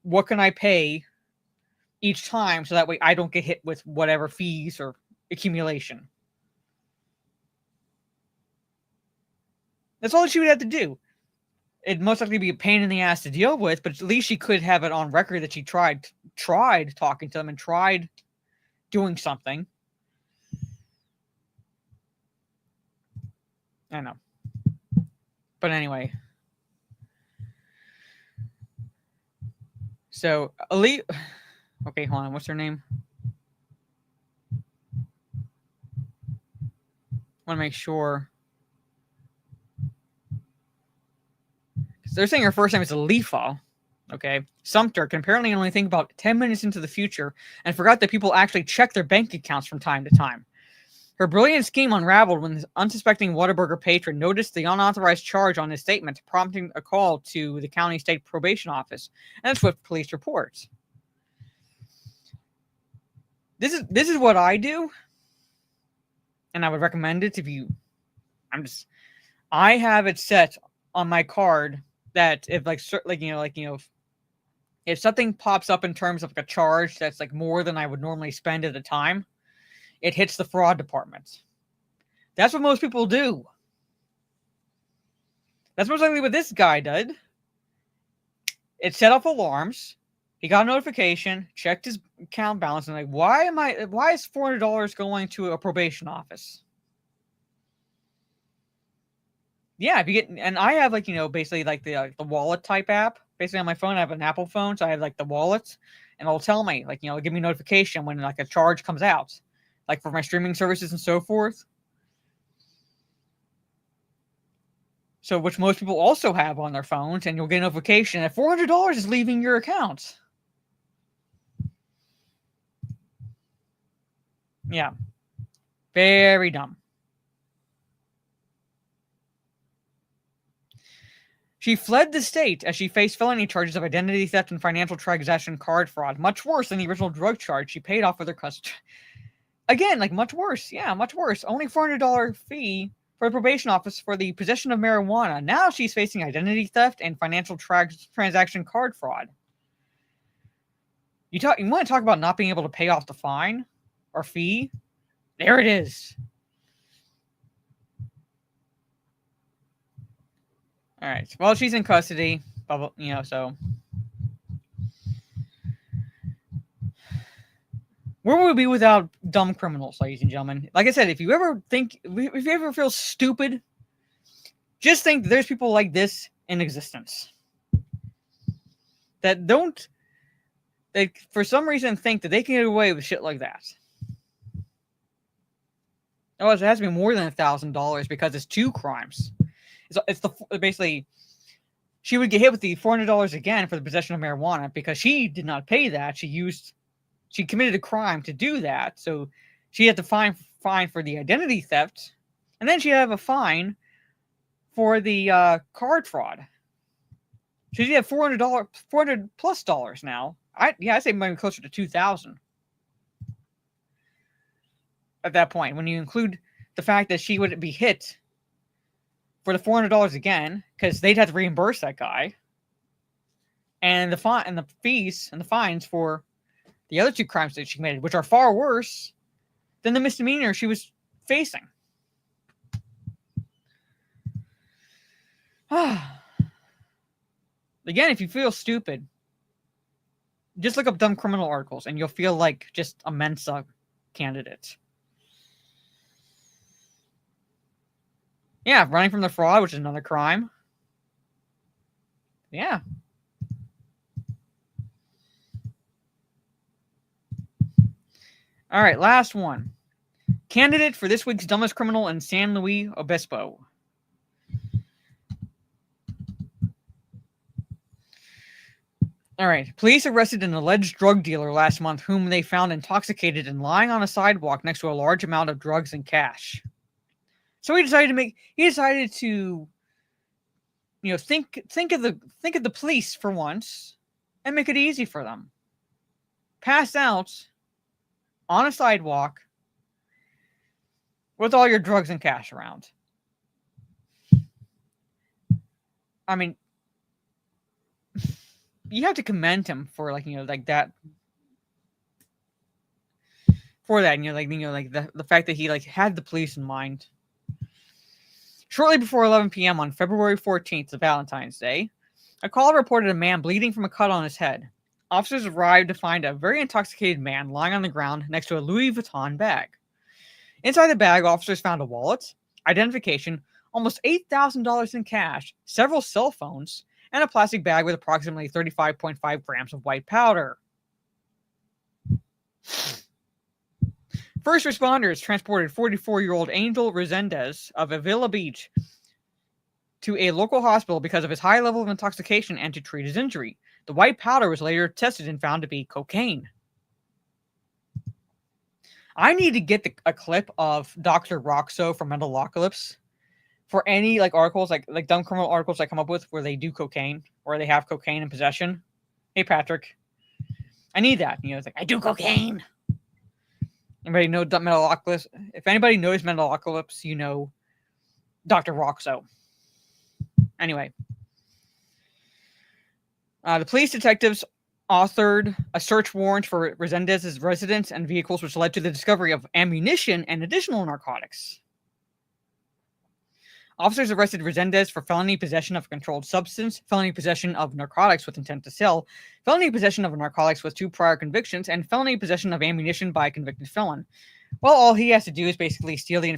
What can I pay each time so that way I don't get hit with whatever fees or accumulation? That's all she would have to do. It'd most likely be a pain in the ass to deal with, but at least she could have it on record that she tried talking to them and tried doing something. I know. But anyway. So, Ali... Okay, hold on. What's her name? I want to make sure. They're saying her first name is Alifa. Okay. Sumter can apparently only think about 10 minutes into the future and forgot that people actually check their bank accounts from time to time. Her brilliant scheme unraveled when the unsuspecting Whataburger patron noticed the unauthorized charge on his statement, prompting a call to the county state probation office and swift police reports. This is what I do, and I would recommend it if you. I have it set on my card that if if something pops up in terms of like a charge that's like more than I would normally spend at a time, it hits the fraud department. That's what most people do. That's most likely what this guy did. It set off alarms. He got a notification, checked his account balance, and like, why is $400 going to a probation office? Yeah, if you get, and I have basically like the wallet type app. Basically on my phone, I have an Apple phone, so I have like the wallets, and it'll tell me give me a notification when like a charge comes out, like for my streaming services and so forth. So, which most people also have on their phones, and you'll get a notification that $400 is leaving your account. Yeah. Very dumb. She fled the state as she faced felony charges of identity theft and financial transaction card fraud. Much worse than the original drug charge she paid off with her custody. Again, like much worse. Yeah, much worse. Only $400 fee for the probation office for the possession of marijuana. Now she's facing identity theft and financial transaction card fraud. You want to talk about not being able to pay off the fine or fee? There it is. All right. Well, she's in custody, so. Where would we be without dumb criminals, ladies and gentlemen? Like I said, if you ever feel stupid, just think that there's people like this in existence that for some reason think that they can get away with shit like that. Oh, it has to be more than $1,000 because it's 2 crimes. It's basically she would get hit with the $400 again for the possession of marijuana because she did not pay that. She committed a crime to do that, so She had to fine for the identity theft, and then she had a fine for the card fraud. She'd have $400 plus dollars now. I'd say maybe closer to $2,000 at that point. When you include the fact that she would be hit for the $400 again, because they'd have to reimburse that guy, and the fine and the fees and the fines for the other 2 crimes that she committed, which are far worse than the misdemeanor she was facing. Again, if you feel stupid, just look up dumb criminal articles and you'll feel like just a Mensa candidate. Yeah, running from the fraud, which is another crime. Yeah. All right, last one. Candidate for this week's dumbest criminal in San Luis Obispo. All right. Police arrested an alleged drug dealer last month whom they found intoxicated and lying on a sidewalk next to a large amount of drugs and cash. So he decided to think of the police for once and make it easy for them. Pass out on a sidewalk with all your drugs and cash around. I mean, you have to commend him for like that. For that, the fact that he had the police in mind. Shortly before 11 p.m. on February 14th, of Valentine's Day, a caller reported a man bleeding from a cut on his head. Officers arrived to find a very intoxicated man lying on the ground next to a Louis Vuitton bag. Inside the bag, officers found a wallet, identification, almost $8,000 in cash, several cell phones, and a plastic bag with approximately 35.5 grams of white powder. First responders transported 44-year-old Angel Resendez of Avila Beach to a local hospital because of his high level of intoxication and to treat his injury. The white powder was later tested and found to be cocaine. I need to get a clip of Dr. Roxo from Metalocalypse for any articles, like dumb criminal articles I come up with where they do cocaine or they have cocaine in possession. Hey, Patrick. I need that. It's I do cocaine. Anybody know Metalocalypse? If anybody knows Metalocalypse, you know Dr. Roxo. Anyway. The police detectives authored a search warrant for Resendez's residence and vehicles, which led to the discovery of ammunition and additional narcotics. Officers arrested Resendez for felony possession of a controlled substance, felony possession of narcotics with intent to sell, felony possession of narcotics with 2 prior convictions, and felony possession of ammunition by a convicted felon. Well, all he has to do is basically steal the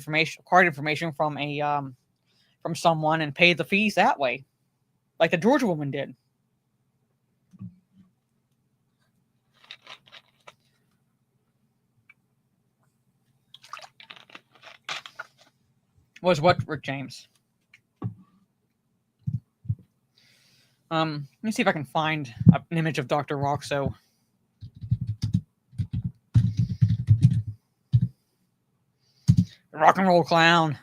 card information from from someone and pay the fees that way, like the Georgia woman did. Was what, Rick James? Let me see if I can find an image of Dr. Roxo. Rock and roll clown.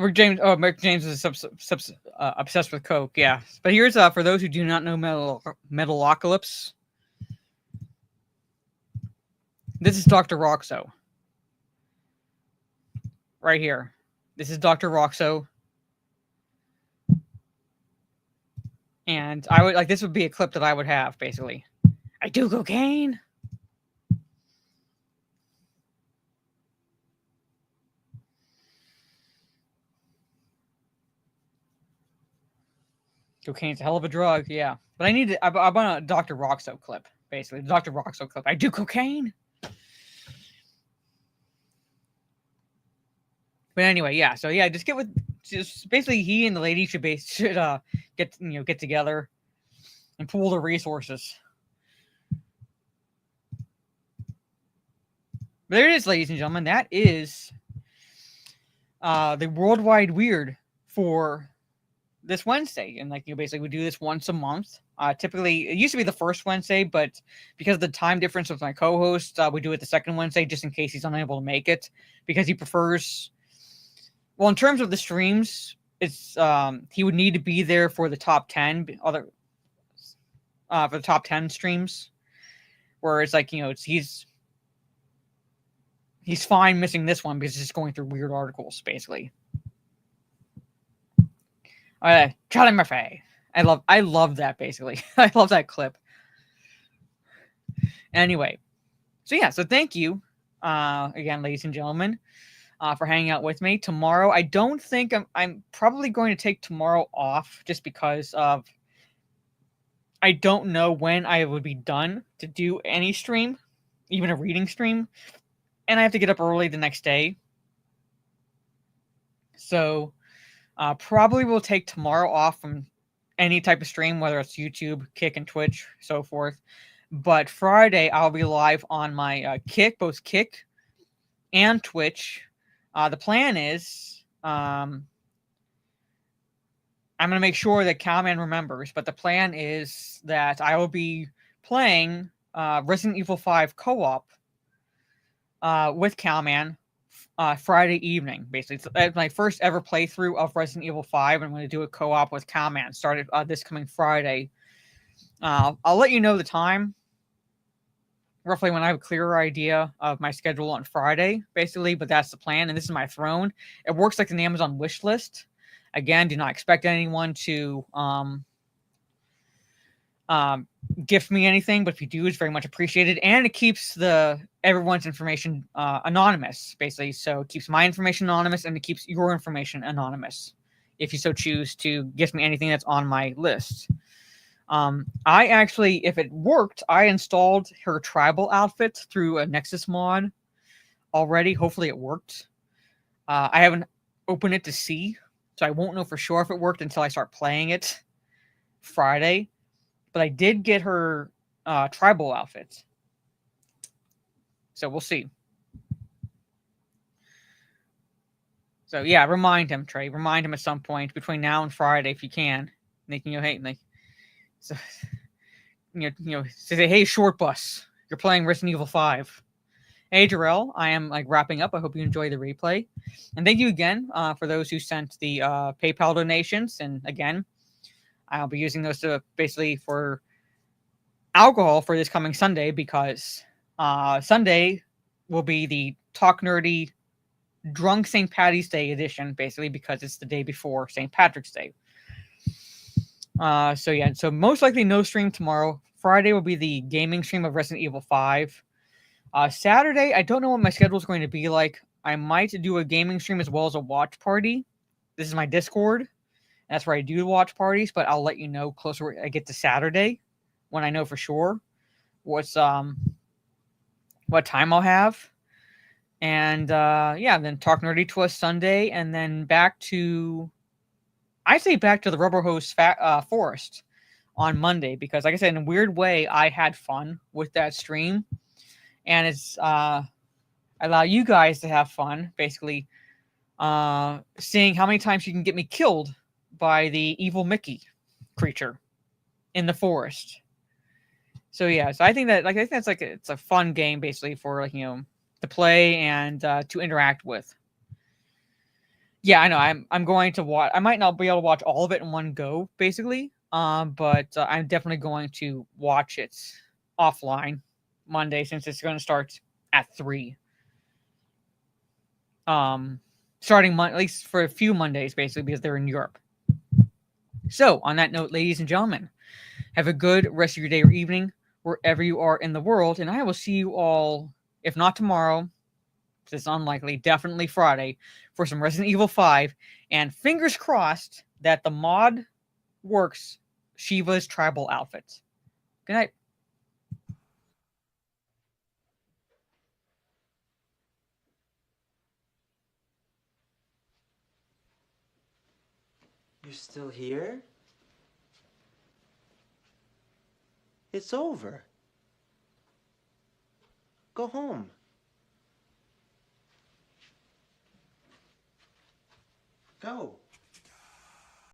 Rick James is obsessed with coke, yeah. But here's for those who do not know Metalocalypse. This is Dr. Roxo. Right here. This is Dr. Roxo. And I would this would be a clip that I would have, basically. I do cocaine. Cocaine's a hell of a drug, yeah. But I want a Dr. Roxo clip, basically. The Dr. Roxo clip. I do cocaine. But anyway, yeah. So yeah, just basically he and the lady should get together and pool the resources. But there it is, ladies and gentlemen. That is the worldwide weird for this Wednesday. And basically we do this once a month. Typically, it used to be the first Wednesday, but because of the time difference with my co-host, we do it the second Wednesday just in case he's unable to make it, because he prefers. Well, in terms of the streams, it's he would need to be there for the top 10 for the top 10 streams, where it's he's fine missing this one because it's just going through weird articles, basically. Charlie Murphy. I love that, basically. I love that clip. Anyway. So thank you, again, ladies and gentlemen, for hanging out with me. Tomorrow, I don't think I'm probably going to take tomorrow off just because of I don't know when I would be done to do any stream, even a reading stream. And I have to get up early the next day. So probably will take tomorrow off from any type of stream, whether it's YouTube, Kick, and Twitch, so forth. But Friday, I'll be live on my Kick, both Kick and Twitch. The plan is I'm going to make sure that Cowman remembers, but the plan is that I will be playing Resident Evil 5 co-op with Cowman Friday evening, basically. It's my first ever playthrough of Resident Evil 5. I'm going to do a co-op with Cowman. Started this coming Friday. I'll let you know the time, roughly when I have a clearer idea of my schedule on Friday, basically, but that's the plan, and this is my throne. It works like an Amazon wish list. Again, do not expect anyone to gift me anything, but if you do, it's very much appreciated, and it keeps everyone's information anonymous, basically. So it keeps my information anonymous, and it keeps your information anonymous if you so choose to gift me anything that's on my list. I actually, if it worked, I installed her tribal outfit through a Nexus mod already. Hopefully it worked. I haven't opened it to see, so I won't know for sure if it worked until I start playing it Friday. But I did get her tribal outfit. So we'll see. So yeah, remind him, Trey. Remind him at some point between now and Friday if you can. So, say, hey, short bus, you're playing Resident Evil 5. Hey, Jarrell, I am wrapping up. I hope you enjoy the replay. And thank you again for those who sent the PayPal donations. And again, I'll be using those basically for alcohol for this coming Sunday, because Sunday will be the Talk Nerdy Drunk St. Patty's Day edition, basically, because it's the day before St. Patrick's Day. So most likely no stream tomorrow. Friday will be the gaming stream of Resident Evil 5. Saturday, I don't know what my schedule is going to be like. I might do a gaming stream as well as a watch party. This is my Discord. That's where I do watch parties, but I'll let you know closer when I get to Saturday, when I know for sure what time I'll have. And then Talk Nerdy to us Sunday, and then back to the Rubber Hose Forest on Monday, because like I said, in a weird way, I had fun with that stream, and it's allow you guys to have fun, basically seeing how many times you can get me killed by the evil Mickey creature in the forest. So yeah, so I think that's it's a fun game, basically, for to play and to interact with. Yeah, I know. I'm going to watch. I might not be able to watch all of it in one go, basically. But I'm definitely going to watch it offline Monday, since it's going to start at 3. Starting at least for a few Mondays, basically, because they're in Europe. So, on that note, ladies and gentlemen, have a good rest of your day or evening, wherever you are in the world, and I will see you all, if not tomorrow, it's unlikely, definitely Friday, for some Resident Evil 5, and fingers crossed that the mod works Shiva's tribal outfit. Good night. You're still here? It's over. Go home. Go.